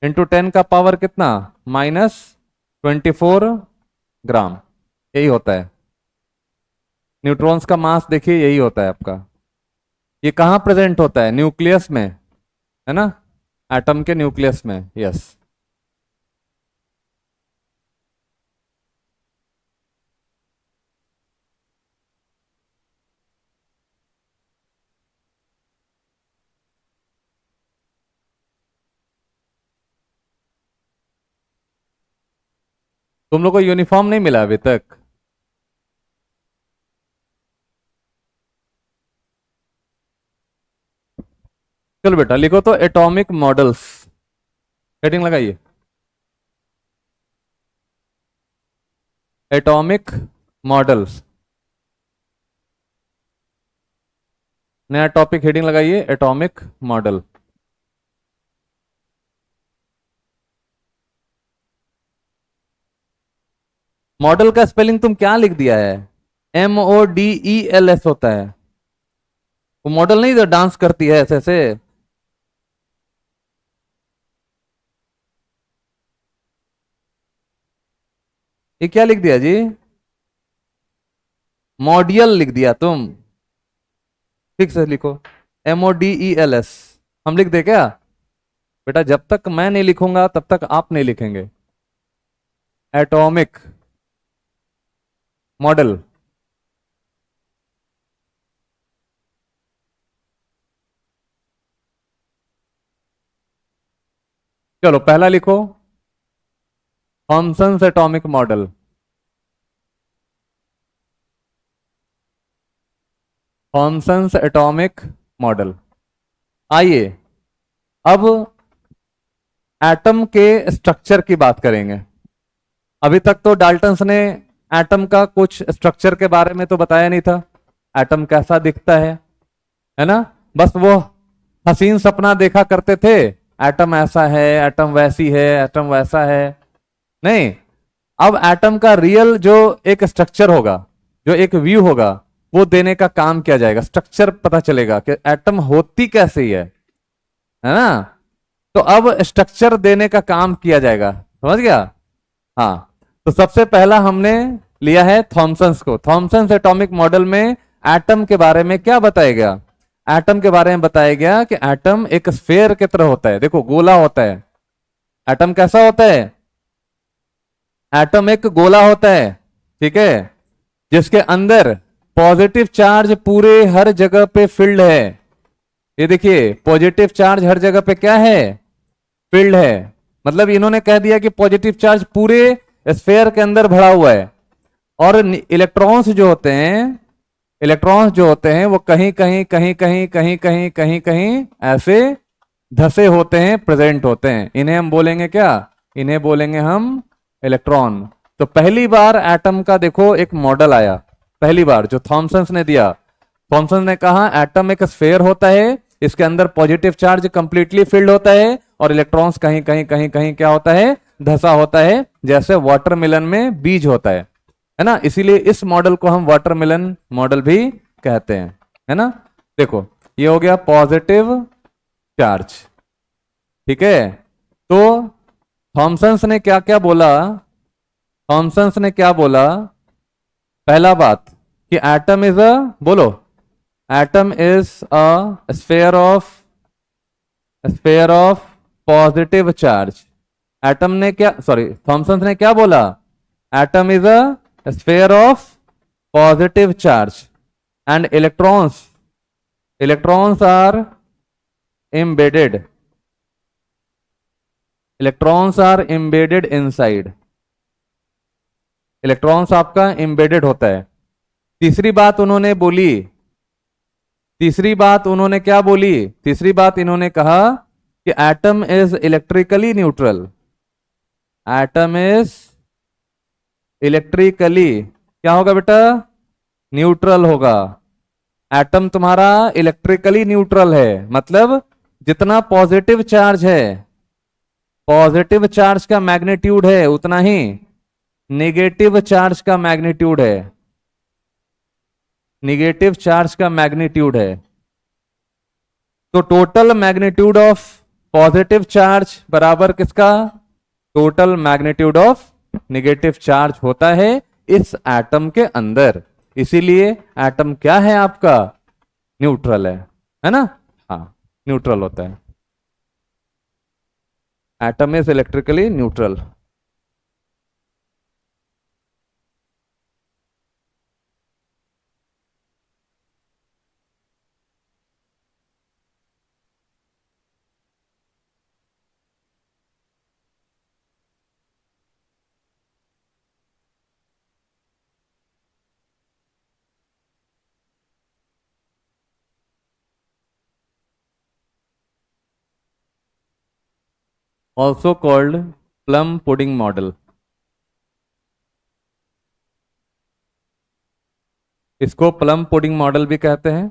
इंटू 10 का पावर कितना? -24 ग्राम। यही होता है न्यूट्रॉन्स का मास। देखिए यही होता है आपका। ये कहाँ प्रेजेंट होता है? न्यूक्लियस में, है ना? एटम के न्यूक्लियस में। यस। तुम लोग को यूनिफॉर्म नहीं मिला अभी तक? चलो बेटा लिखो तो, एटॉमिक मॉडल्स। हेडिंग लगाइए, एटॉमिक मॉडल्स। नया टॉपिक हेडिंग लगाइए, एटॉमिक मॉडल। मॉडल का स्पेलिंग तुम क्या लिख दिया है? MODELS होता है। वो मॉडल नहीं जो डांस करती है ऐसे ऐसे। ये क्या लिख दिया जी? मॉड्यूल लिख दिया तुम। ठीक से लिखो, MODELS। हम लिख दे क्या? बेटा जब तक मैं नहीं लिखूंगा तब तक आप नहीं लिखेंगे। Atomic model. चलो पहला लिखो, Thomson's atomic model. Thomson's atomic model. आइए अब एटम के स्ट्रक्चर की बात करेंगे। अभी तक तो डाल्टन्स ने एटम का कुछ स्ट्रक्चर के बारे में तो बताया नहीं था, एटम कैसा दिखता है ना? बस वो हसीन सपना देखा करते थे, एटम ऐसा है, एटम वैसी है, एटम वैसा है। नहीं, अब एटम का रियल जो एक स्ट्रक्चर होगा, जो एक व्यू होगा, वो देने का काम किया जाएगा। स्ट्रक्चर पता चलेगा कि एटम होती कैसे ही है ना? तो अब स्ट्रक्चर देने का काम किया जाएगा, समझ गया? हाँ, तो सबसे पहला हमने लिया है थॉमसन्स को। थॉमसन्स एटॉमिक मॉडल में एटम के बारे में क्या बताया गया? एटम के बारे में बताया गया कि एटम एक स्फेयर की तरह होता है। देखो गोला होता है एटम। कैसा होता है? एटम एक गोला होता है, ठीक है, जिसके अंदर पॉजिटिव चार्ज पूरे हर जगह पे फील्ड है। ये देखिए पॉजिटिव चार्ज हर जगह पे क्या है? फील्ड है। मतलब इन्होंने कह दिया कि पॉजिटिव चार्ज पूरे स्फेयर के अंदर भरा हुआ है। और इलेक्ट्रॉन्स जो होते हैं, इलेक्ट्रॉन्स जो होते हैं वो कहीं कहीं कहीं कहीं कहीं कहीं कहीं कहीं ऐसे धसे होते हैं, प्रेजेंट होते हैं। इन्हें हम बोलेंगे क्या? इन्हें बोलेंगे हम इलेक्ट्रॉन। तो पहली बार एटम का देखो एक मॉडल आया, पहली बार जो थॉमसन्स ने दिया। थॉमसन ने कहा एटम एक स्फेयर होता है, इसके अंदर पॉजिटिव चार्ज कंप्लीटली फिल्ड होता है और इलेक्ट्रॉन्स कहीं कहीं कहीं कहीं क्या होता है? धसा होता है, जैसे वाटरमेलन में बीज होता है ना? इसीलिए इस मॉडल को हम वाटरमेलन मॉडल भी कहते हैं, है ना? देखो ये हो गया पॉजिटिव चार्ज, ठीक है। तो थॉमसन्स ने क्या क्या बोला? थॉमसन्स ने क्या बोला? पहला बात कि एटम इज अ, बोलो, atom is a sphere of positive charge. Atom ने क्या, सॉरी, थॉमसन ने क्या बोला? Atom is a sphere of positive charge and electrons are embedded electrons are embedded inside. Electrons आपका एम्बेडेड होता है। तीसरी बात उन्होंने बोली, तीसरी बात उन्होंने क्या बोली? तीसरी बात इन्होंने कहा कि atom is electrically neutral. Atom is electrically क्या होगा बेटा? न्यूट्रल होगा। एटम तुम्हारा इलेक्ट्रिकली न्यूट्रल है, मतलब जितना पॉजिटिव चार्ज है, पॉजिटिव चार्ज का मैग्नीट्यूड है, उतना ही नेगेटिव चार्ज का मैग्नीट्यूड है। नेगेटिव चार्ज का मैग्नीट्यूड है। तो total magnitude of positive charge बराबर किसका? Total magnitude of negative charge होता है इस एटम के अंदर। इसीलिए एटम क्या है आपका? न्यूट्रल है ना? हाँ, न्यूट्रल होता है। Atom is electrically neutral. Also called plum pudding model. इसको प्लम पुडिंग मॉडल भी कहते हैं।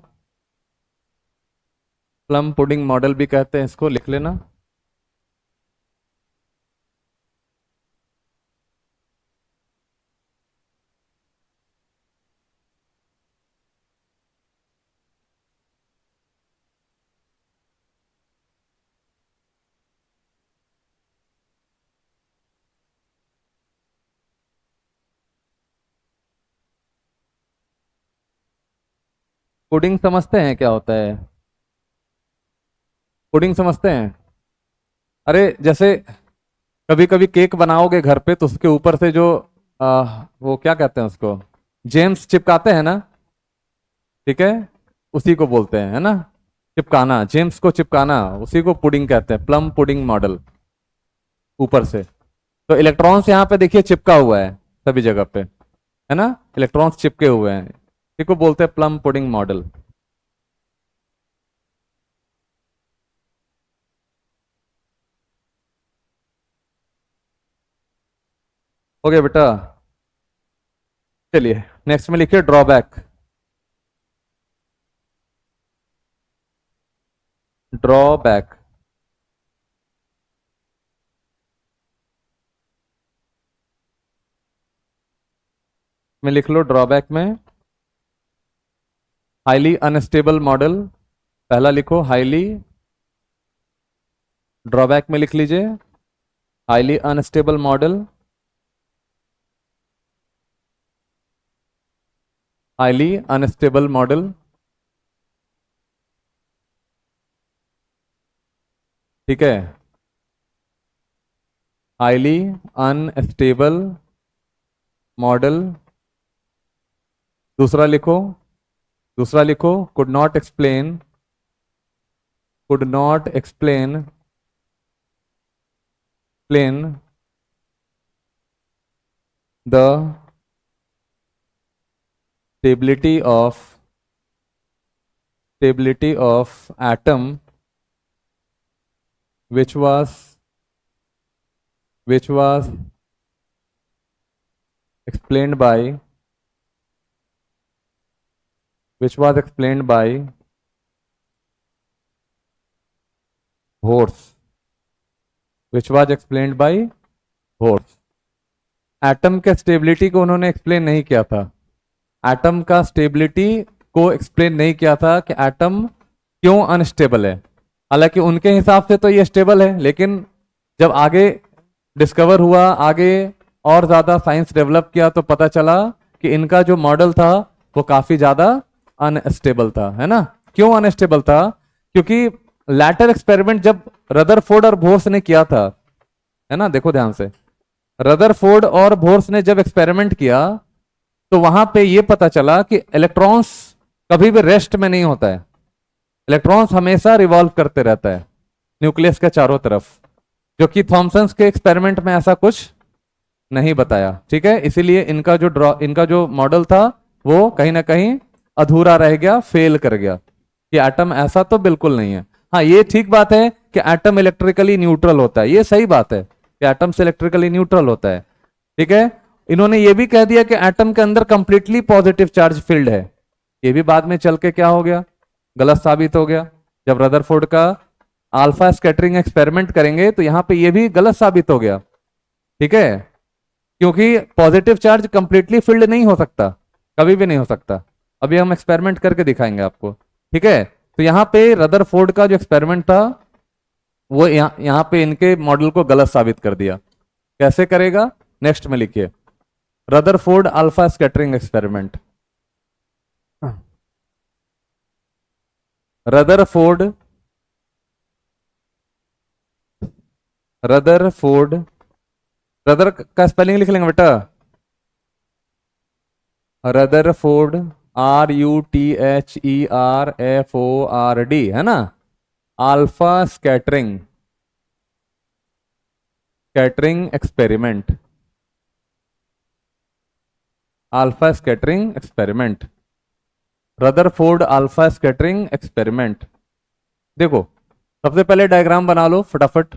प्लम पुडिंग मॉडल भी कहते हैं इसको, लिख लेना। पुडिंग समझते हैं क्या होता है? पुडिंग समझते हैं? अरे जैसे कभी कभी केक बनाओगे घर पे तो उसके ऊपर से जो वो क्या कहते हैं उसको, जेम्स चिपकाते हैं ना, ठीक है, उसी को बोलते हैं, है ना, चिपकाना, जेम्स को चिपकाना, उसी को पुडिंग कहते हैं, प्लम पुडिंग मॉडल। ऊपर से तो इलेक्ट्रॉन्स यहाँ पे देखिए चिपका हुआ है सभी जगह पे, है ना, इलेक्ट्रॉन्स चिपके हुए हैं, इसी को बोलते हैं प्लम पुडिंग मॉडल। हो गया बेटा? चलिए नेक्स्ट में लिखिए ड्रॉबैक। ड्रॉबैक में लिख लो, ड्रॉबैक में हाईली अनस्टेबल मॉडल, पहला लिखो हाईली, ड्रॉबैक में लिख लीजिए highly unstable model, highly unstable model, ठीक है, हाईली अनस्टेबल मॉडल। दूसरा लिखो, दूसरा लिखो could not explain, could not explain plain the stability of atom which was explained by Horse, which was explained by Horse। Atom के stability को उन्होंने explain नहीं किया था, एटम का स्टेबिलिटी को एक्सप्लेन नहीं किया था कि एटम क्यों अनस्टेबल है। हालांकि उनके हिसाब से तो ये स्टेबल है, लेकिन जब आगे डिस्कवर हुआ आगे, और ज्यादा साइंस डेवलप किया तो पता चला कि इनका जो मॉडल था वो काफी ज्यादा अनस्टेबल था, है ना। क्यों अनस्टेबल था? क्योंकि लैटर एक्सपेरिमेंट जब रदरफोर्ड और बोर्स ने किया था, है ना, देखो ध्यान से, रदरफोर्ड और बोर्स ने जब एक्सपेरिमेंट किया तो वहां पे ये पता चला कि इलेक्ट्रॉन्स कभी भी रेस्ट में नहीं होता है, इलेक्ट्रॉन्स हमेशा रिवॉल्व करते रहता है न्यूक्लियस के चारों तरफ, जो कि थॉमसन के एक्सपेरिमेंट में ऐसा कुछ नहीं बताया। ठीक है, इसीलिए इनका जो मॉडल था वो कहीं ना कहीं अधूरा रह गया, फेल कर गया, कि एटम ऐसा तो बिल्कुल नहीं है। हाँ, ये ठीक बात है कि एटम इलेक्ट्रिकली न्यूट्रल होता है, ये सही बात है कि एटम से इलेक्ट्रिकली न्यूट्रल होता है। ठीक है, इन्होंने ये भी कह दिया कि एटम के अंदर कंप्लीटली पॉजिटिव चार्ज फील्ड है, ये भी बाद में चल के क्या हो गया, गलत साबित हो गया। जब रदरफोर्ड का अल्फा स्कैटरिंग एक्सपेरिमेंट करेंगे तो यहां पे ये भी गलत साबित हो गया। ठीक है, क्योंकि पॉजिटिव चार्ज कंप्लीटली फिल्ड नहीं हो सकता, कभी भी नहीं हो सकता। अभी हम एक्सपेरिमेंट करके दिखाएंगे आपको। ठीक है, तो यहाँ पे रदरफोर्ड का जो एक्सपेरिमेंट था वो यहाँ पे इनके मॉडल को गलत साबित कर दिया। कैसे करेगा, नेक्स्ट में लिखिए, Rutherford alpha scattering experiment. Rutherford Rutherford rather का स्पेलिंग लिख लेंगे बेटा, रदरफोर्ड, RUTHERFORD, है ना। Alpha scattering scattering experiment, alpha scattering experiment, Rutherford alpha scattering experiment. देखो, सबसे पहले डायग्राम बना लो फटाफट।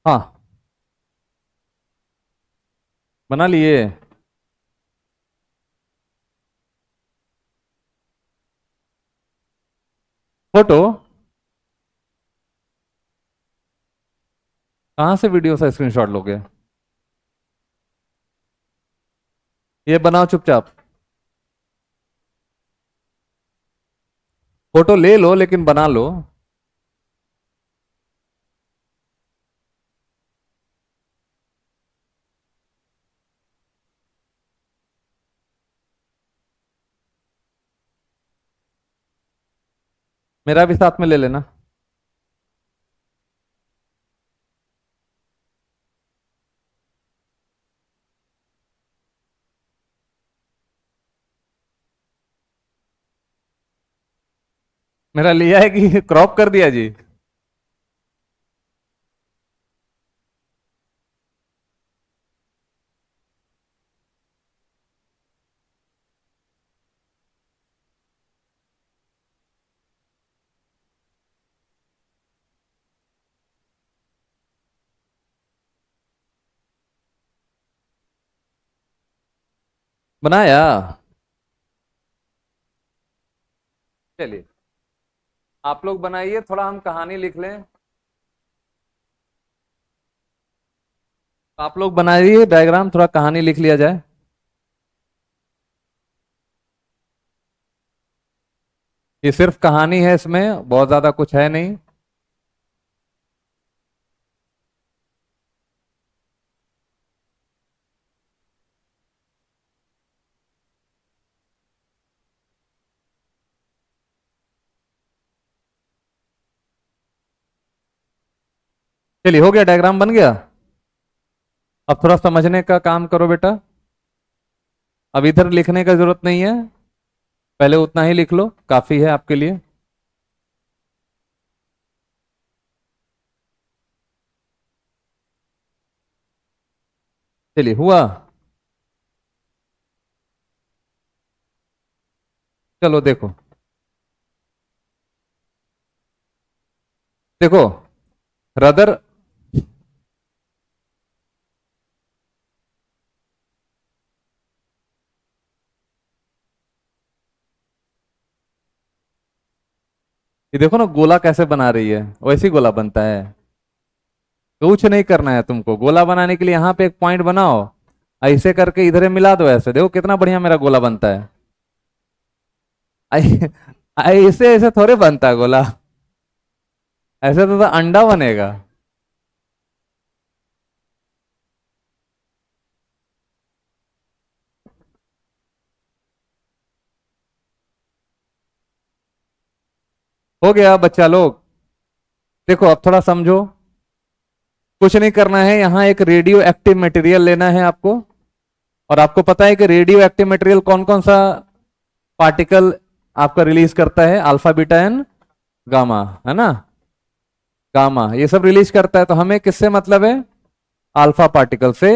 हाँ, बना लिए। फोटो कहाँ से वीडियो से स्क्रीनशॉट लोगे? ये बनाओ चुपचाप। फोटो ले लो लेकिन बना लो। मेरा भी साथ में ले लेना। मेरा लिया है कि क्रॉप कर दिया जी? बनाया। चलिए, आप लोग बनाइए, थोड़ा हम कहानी लिख लें। आप लोग बनाइए डायग्राम, थोड़ा कहानी लिख लिया जाए। ये सिर्फ कहानी है, इसमें बहुत ज्यादा कुछ है नहीं। चलिए, हो गया, डायग्राम बन गया। अब थोड़ा समझने का काम करो बेटा। अब इधर लिखने का जरूरत नहीं है, पहले उतना ही लिख लो, काफी है आपके लिए। चलिए, हुआ। चलो देखो, देखो रदर। ये देखो ना, गोला कैसे बना रही है, वैसे ही गोला बनता है। कुछ नहीं करना है तुमको, गोला बनाने के लिए यहाँ पे एक पॉइंट बनाओ, ऐसे करके इधर मिला दो, ऐसे देखो कितना बढ़िया मेरा गोला बनता है। ऐसे ऐसे थोड़े बनता है गोला, ऐसे तो अंडा बनेगा। हो गया बच्चा लोग? देखो अब थोड़ा समझो। कुछ नहीं करना है, यहाँ एक रेडियो एक्टिव मटेरियल लेना है आपको। और आपको पता है कि रेडियो एक्टिव मटेरियल कौन कौन सा पार्टिकल आपका रिलीज करता है? अल्फा, बीटा एंड गामा, है ना? गामा ये सब रिलीज करता है, तो हमें किससे मतलब है? अल्फा पार्टिकल से।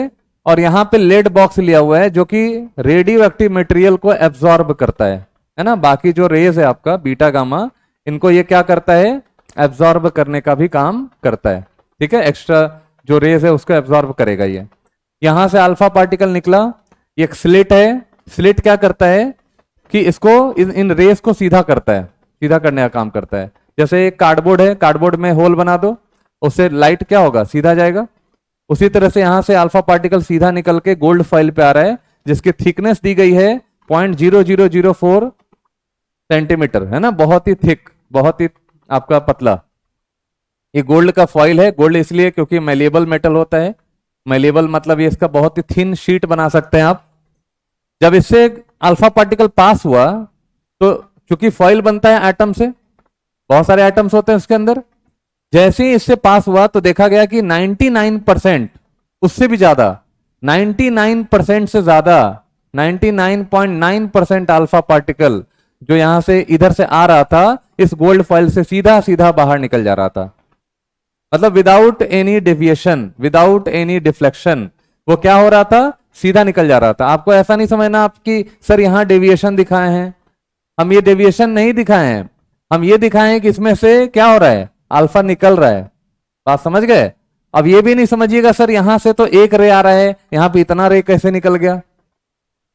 और यहाँ पे लेड बॉक्स लिया हुआ है जो कि रेडियो एक्टिव मटेरियल को एब्जॉर्ब करता है ना? बाकी जो रेज है आपका बीटा गामा, इनको ये क्या करता है? एब्जॉर्ब करने का भी काम करता है। ठीक है, एक्स्ट्रा जो रेज है उसको एब्जॉर्ब करेगा ये। यहां से अल्फा पार्टिकल निकला, ये एक स्लिट है। स्लिट क्या करता है कि इसको इन रेस को सीधा करता है, सीधा करने का काम करता है। जैसे एक कार्डबोर्ड है, कार्डबोर्ड में होल बना दो, उससे लाइट क्या होगा? सीधा जाएगा। उसी तरह से यहां से अल्फा पार्टिकल सीधा निकल के गोल्ड फॉइल पे आ रहा है, जिसकी थिकनेस दी गई है 0.0004 सेंटीमीटर, है ना? बहुत ही थिक, बहुत ही आपका पतला। ये गोल्ड का फॉइल है। गोल्ड इसलिए क्योंकि मेलिएबल मेटल होता है। मेलिएबल मतलब ये इसका बहुत ही थिन शीट बना सकते हैं आप। जब इससे अल्फा पार्टिकल पास हुआ, तो चूंकि फॉइल बनता है एटम से, बहुत सारे एटम्स होते हैं उसके अंदर। जैसे ही इससे पास हुआ तो देखा गया कि 99%, उससे भी ज्यादा, 99% से ज्यादा, 99.9% अल्फा पार्टिकल जो यहां से इधर से आ रहा था, इस गोल्ड फॉइल से सीधा सीधा बाहर निकल जा रहा था। मतलब without any deviation, without any deflection, वो क्या हो रहा था? सीधा निकल जा रहा था। आपको ऐसा नहीं समझना आपकी सर यहां डेविएशन दिखाए हैं, हम ये डेविएशन नहीं दिखाए हैं, हम ये दिखाए हैं कि इसमें से क्या हो रहा है? अल्फा निकल रहा है। बात समझ गए? अब ये भी नहीं समझिएगा सर यहां से तो एक रे आ रहा है, यहां पे इतना रे कैसे निकल गया।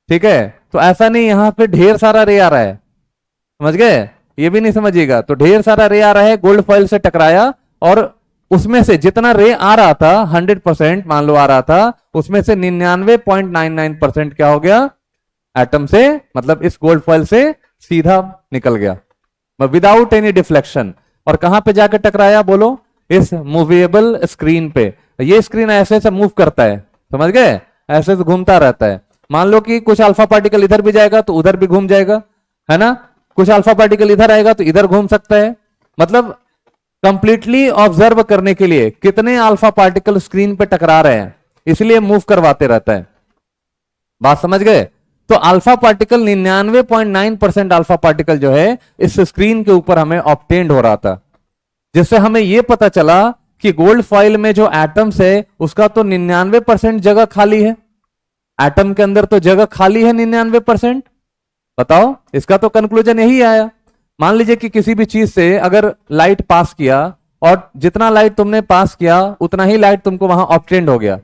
ठीक है, तो ऐसा नहीं, यहां पे ढेर सारा रे आ रहा है, समझ गए, ये भी नहीं समझिएगा। तो ढेर सारा रे आ रहा है, गोल्ड फॉइल से टकराया, और उसमें से जितना रे आ रहा था 100% मान लो आ रहा था, उसमें से 99.99% क्या हो गया, एटम से, मतलब इस गोल्ड फॉइल से सीधा निकल गया विदाउट एनी डिफ्लेक्शन। और कहां पे जाके टकराया बोलो, इस मूवेबल स्क्रीन पे। ये स्क्रीन ऐसे ऐसे मूव करता है, समझ गए, ऐसे ऐसे घूमता रहता है। मान लो कि कुछ अल्फा पार्टिकल इधर भी जाएगा तो उधर भी घूम जाएगा, है ना, कुछ अल्फा पार्टिकल इधर आएगा तो इधर घूम सकता है। मतलब कंप्लीटली ऑब्जर्व करने के लिए कितने अल्फा पार्टिकल स्क्रीन पे टकरा रहे हैं, इसलिए मूव करवाते रहता है। बात समझ गए। तो अल्फा पार्टिकल 99.9% अल्फा पार्टिकल जो है इस स्क्रीन के ऊपर हमें ऑब्टेन्ड हो रहा था, जिससे हमें यह पता चला कि गोल्ड फॉइल में जो एटम्स है उसका तो 99% जगह खाली है, एटम के अंदर तो जगह खाली है 99%। बताओ, इसका तो कंक्लूजन यही आया। मान लीजिए कि किसी भी चीज से अगर लाइट पास किया, और जितना लाइट तुमने पास किया उतना ही लाइट तुमको वहां ऑब्टेन्ड हो गया,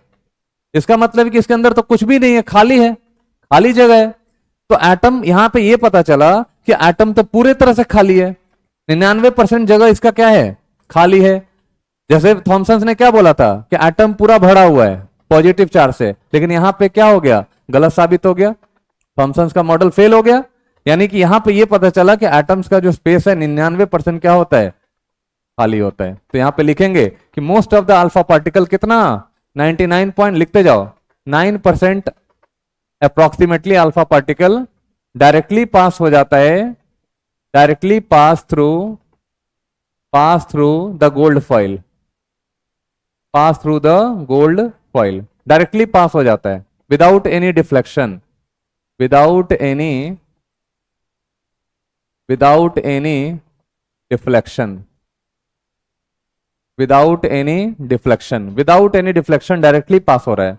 इसका मतलब कि इसके अंदर तो कुछ भी नहीं है, खाली है, खाली जगह है। तो एटम, यहां पे ये पता चला कि एटम तो पूरे तरह से खाली है, 99% जगह इसका क्या है, खाली है। जैसे थॉमसन ने क्या बोला था कि एटम पूरा भरा हुआ है पॉजिटिव चार्ज से, लेकिन यहां पे क्या हो गया, गलत साबित हो गया, थॉमसन का मॉडल फेल हो गया। यानी कि यहां पे ये पता चला कि एटम्स का जो स्पेस है 99% क्या होता है, खाली होता है। तो यहां पे लिखेंगे कि most of the alpha particle कितना, 99 पॉइंट लिखते जाओ, 9% approximately alpha particle directly pass हो जाता है, directly pass through the gold foil, pass through the gold foil, directly pass हो जाता है without any deflection, without any deflection, without any deflection, without any deflection directly pass हो रहा है।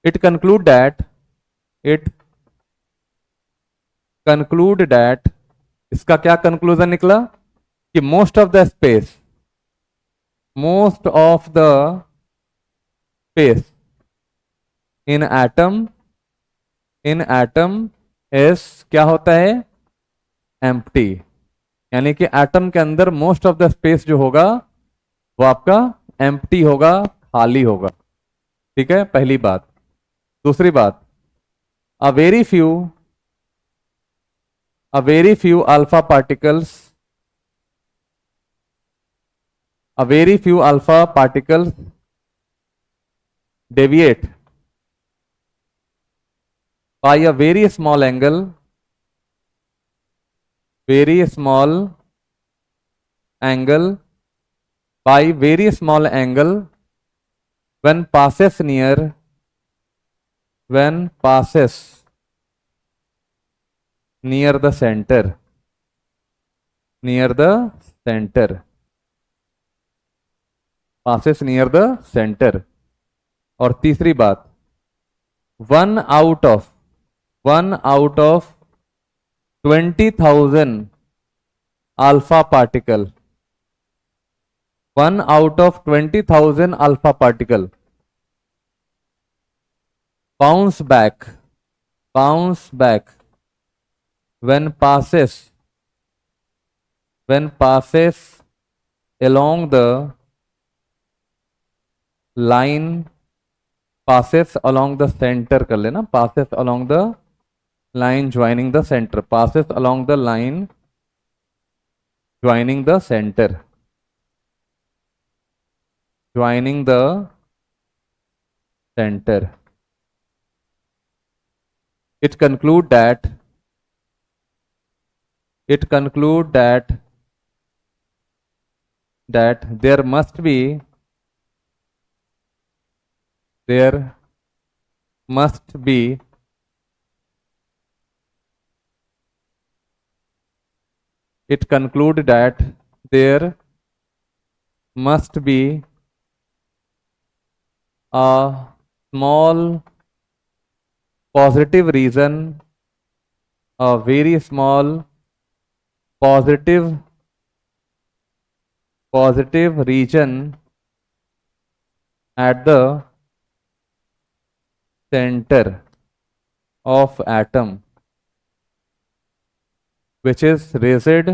It conclude that इसका क्या कंक्लूजन निकला कि most of the space in atom is क्या होता है, एम्प्टी। यानी कि एटम के अंदर मोस्ट ऑफ द स्पेस जो होगा वो आपका एम्प्टी होगा, खाली होगा। ठीक है, पहली बात। दूसरी बात, a very few alpha particles, deviate by a very small angle, by very small angle when passes near the center, passes near the center। और तीसरी बात, one out of 20,000 alpha particle, 1 out of 20,000 alpha particle bounce back when passes along the line, passes along the center कर लेना, passes along the line joining the center, passes along the line joining the center, joining the center। It conclude that there must be it conclude that there must be a small positive region, a very small positive region at the center of atom which is rigid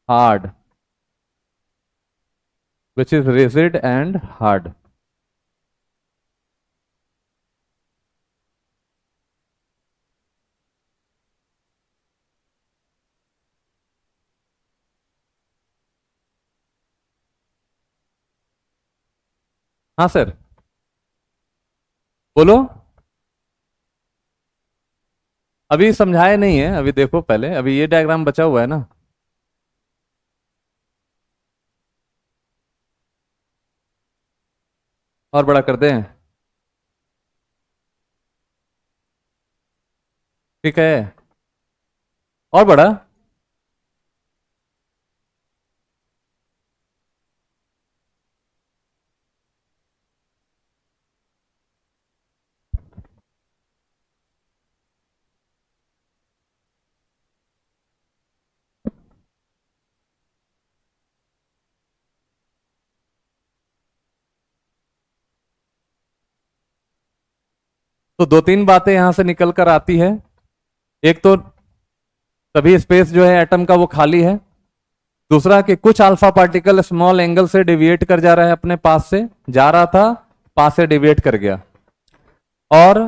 hard which is rigid and hard. हाँ sir, बोलो। अभी समझाया नहीं है, अभी देखो पहले, अभी ये डायग्राम बचा हुआ है ना। और बड़ा करते हैं, ठीक है, और बड़ा। तो दो तीन बातें यहां से निकल कर आती है। एक तो सभी स्पेस जो है एटम का वो खाली है। दूसरा कि कुछ अल्फा पार्टिकल स्मॉल एंगल से डिविएट कर जा रहा है, अपने पास से जा रहा था, पास से डिविएट कर गया। और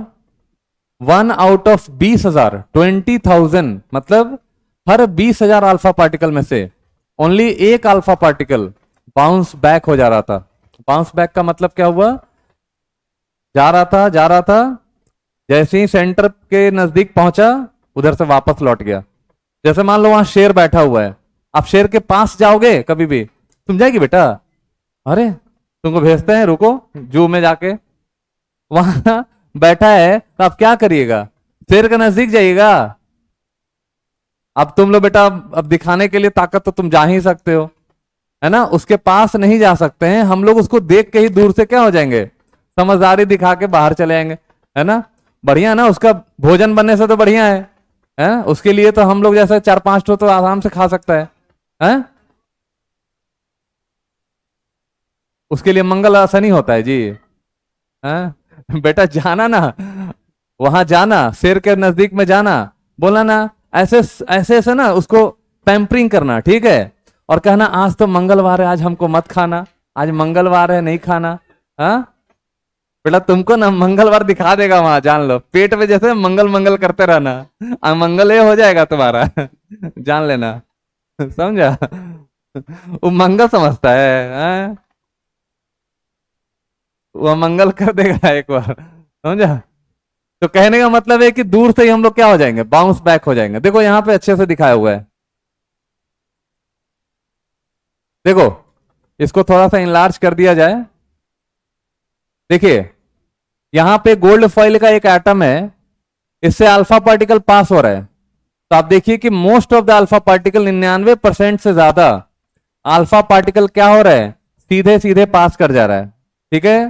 1 आउट ऑफ 20,000 20,000 मतलब हर 20,000 अल्फा पार्टिकल में से ओनली एक अल्फा पार्टिकल बाउंस बैक हो जा रहा था। बाउंस बैक का मतलब क्या हुआ? जा रहा था, जैसे ही सेंटर के नजदीक पहुंचा उधर से वापस लौट गया। जैसे मान लो वहां शेर बैठा हुआ है, आप शेर के पास जाओगे कभी भी? तुम जाएगी बेटा? अरे तुमको भेजते हैं, रुको जू में जाके, वहां बैठा है तो आप क्या करिएगा? शेर के नजदीक जाइएगा? अब तुम लोग बेटा, अब दिखाने के लिए ताकत तो तुम जा ही सकते हो, है ना, उसके पास नहीं जा सकते हैं हम लोग। उसको देख के ही दूर से क्या हो जाएंगे, समझदारी दिखा के बाहर चले जाएंगे, है ना। बढ़िया ना, उसका भोजन बनने से तो बढ़िया है? उसके लिए तो हम लोग जैसे 4-5 तो आराम से खा सकता है? उसके लिए मंगल आसन ही होता है जी। बेटा जाना ना, वहां जाना, शेर के नजदीक में जाना, बोला ना, ऐसे ऐसे ऐसे ना उसको पैम्परिंग करना, ठीक है, और कहना आज तो मंगलवार है, आज हमको मत खाना, आज मंगलवार है, नहीं खाना। हाँ बेटा, तुमको ना मंगलवार दिखा देगा वहां, जान लो। पेट में जैसे मंगल मंगल करते रहना, मंगल ये हो जाएगा तुम्हारा। जान लेना, समझा? वो मंगल समझता है, वो मंगल कर देगा एक बार, समझा? तो कहने का मतलब है कि दूर से ही हम लोग क्या हो जाएंगे, बाउंस बैक हो जाएंगे। देखो यहां पे अच्छे से दिखाया हुआ है, देखो इसको थोड़ा सा इनलार्ज कर दिया जाए। देखिए यहां पे गोल्ड फॉइल का एक एटम है, इससे अल्फा पार्टिकल पास हो रहा है। तो आप देखिए कि most of the alpha particle 99% से ज्यादा अल्फा पार्टिकल क्या हो रहा है, सीधे सीधे पास कर जा रहा है, ठीक है,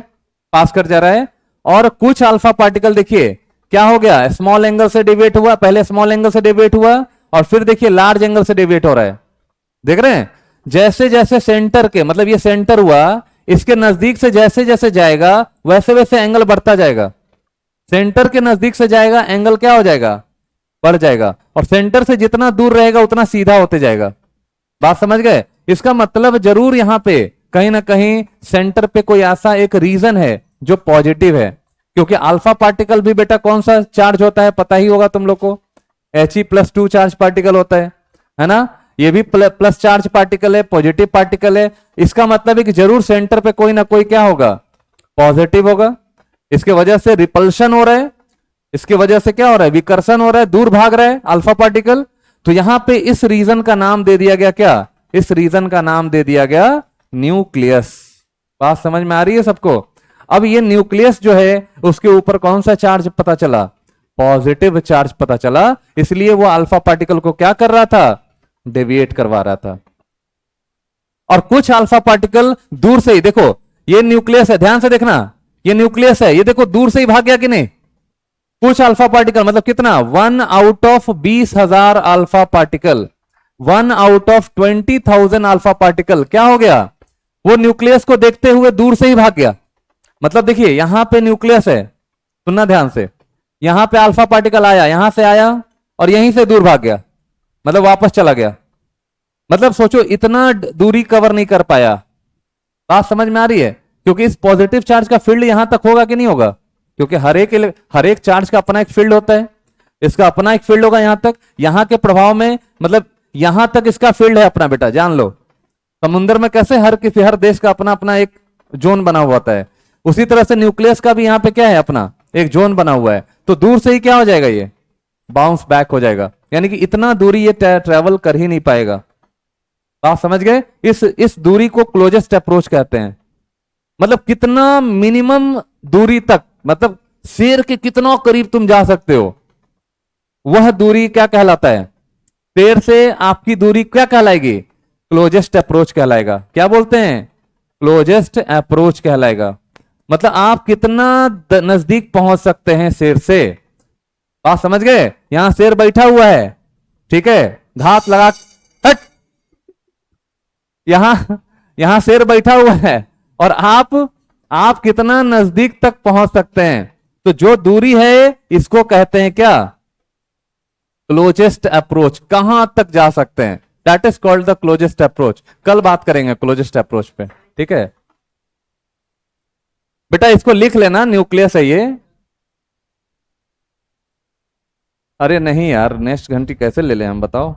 पास कर जा रहा है। और कुछ अल्फा पार्टिकल देखिए क्या हो गया, स्मॉल एंगल से डिविएट हुआ, पहले स्मॉल एंगल से डिविएट हुआ और फिर देखिए लार्ज एंगल से डिविएट हो रहा है। देख रहे हैं? जैसे जैसे सेंटर के, मतलब ये सेंटर हुआ, इसके नजदीक से जैसे जैसे जाएगा वैसे वैसे एंगल बढ़ता जाएगा। सेंटर के नजदीक से जाएगा, एंगल क्या हो जाएगा, बढ़ जाएगा। और सेंटर से जितना दूर रहेगा उतना सीधा होते जाएगा। बात समझ गए? इसका मतलब जरूर यहां पे कहीं ना कहीं सेंटर पे कोई ऐसा एक रीजन है जो पॉजिटिव है, क्योंकि अल्फा पार्टिकल भी बेटा कौन सा चार्ज होता है पता ही होगा तुम लोग को, He+2 चार्ज पार्टिकल होता है ना। ये भी प्लस चार्ज पार्टिकल है, पॉजिटिव पार्टिकल है। इसका मतलब है कि जरूर सेंटर पे कोई ना कोई क्या होगा, पॉजिटिव होगा। इसके वजह से रिपल्शन हो रहा है, इसके वजह से क्या हो रहा है, विकर्षण हो रहा है, दूर भाग रहा है अल्फा पार्टिकल। तो यहां पे इस रीजन का नाम दे दिया गया क्या, इस रीजन का नाम दे दिया गया न्यूक्लियस। बात समझ में आ रही है सबको? अब ये न्यूक्लियस जो है उसके ऊपर कौन सा चार्ज पता चला, पॉजिटिव चार्ज पता चला, इसलिए वो अल्फा पार्टिकल को क्या कर रहा था, डेविएट करवा रहा था। और कुछ अल्फा पार्टिकल दूर से ही, देखो ये न्यूक्लियस है, ध्यान से देखना, ये न्यूक्लियस है, ये देखो दूर से ही भाग गया कि नहीं। कुछ अल्फा पार्टिकल मतलब कितना, 1 out of 20,000 alpha particle 1 out of 20,000 alpha particle क्या हो गया, वो न्यूक्लियस को देखते हुए दूर से ही भाग गया। मतलब देखिए यहां पे न्यूक्लियस है, सुनना ध्यान से, यहां पे अल्फा पार्टिकल आया, यहां से आया और यहीं से दूर भाग गया, मतलब वापस चला गया। मतलब सोचो इतना दूरी कवर नहीं कर पाया। बात समझ में आ रही है? क्योंकि इस पॉजिटिव चार्ज का फील्ड यहां तक होगा कि नहीं होगा, क्योंकि हर एक चार्ज का अपना एक फील्ड होता है, इसका अपना एक फील्ड होगा यहां तक, यहां के प्रभाव में मतलब यहां तक इसका फील्ड है अपना, बेटा जान लो। समुद्र में कैसे हर देश का अपना अपना एक जोन बना हुआ होता है, उसी तरह से न्यूक्लियस का भी यहां पे क्या है, अपना एक जोन बना हुआ है। तो दूर से ही क्या हो जाएगा, ये बाउंस बैक हो जाएगा, यानी कि इतना दूरी ये ट्रेवल कर ही नहीं पाएगा। आप समझ गए? इस दूरी को क्लोजेस्ट अप्रोच कहते हैं। मतलब कितना मिनिमम दूरी तक, मतलब शेर के कितना करीब तुम जा सकते हो, वह दूरी क्या कहलाता है? शेर से आपकी दूरी क्या कहलाएगी? क्लोजेस्ट अप्रोच कहलाएगा। क्या बोलते हैं? क्लोजेस्ट अप्रोच कहलाएगा। मतलब आप कितना नजदीक पहुंच सकते हैं शेर से। आप समझ गए? यहां शेर बैठा हुआ है, ठीक है, घात लगा, हट, यहां शेर बैठा हुआ है और आप कितना नजदीक तक पहुंच सकते हैं। तो जो दूरी है इसको कहते हैं क्या? Closest approach. कहां तक जा सकते हैं, that is called the closest approach. कल बात करेंगे क्लोजेस्ट अप्रोच पे, ठीक है बेटा? इसको लिख लेना, न्यूक्लियस है ये। अरे नहीं यार, नेक्स्ट घंटी कैसे ले लें हम, बताओ।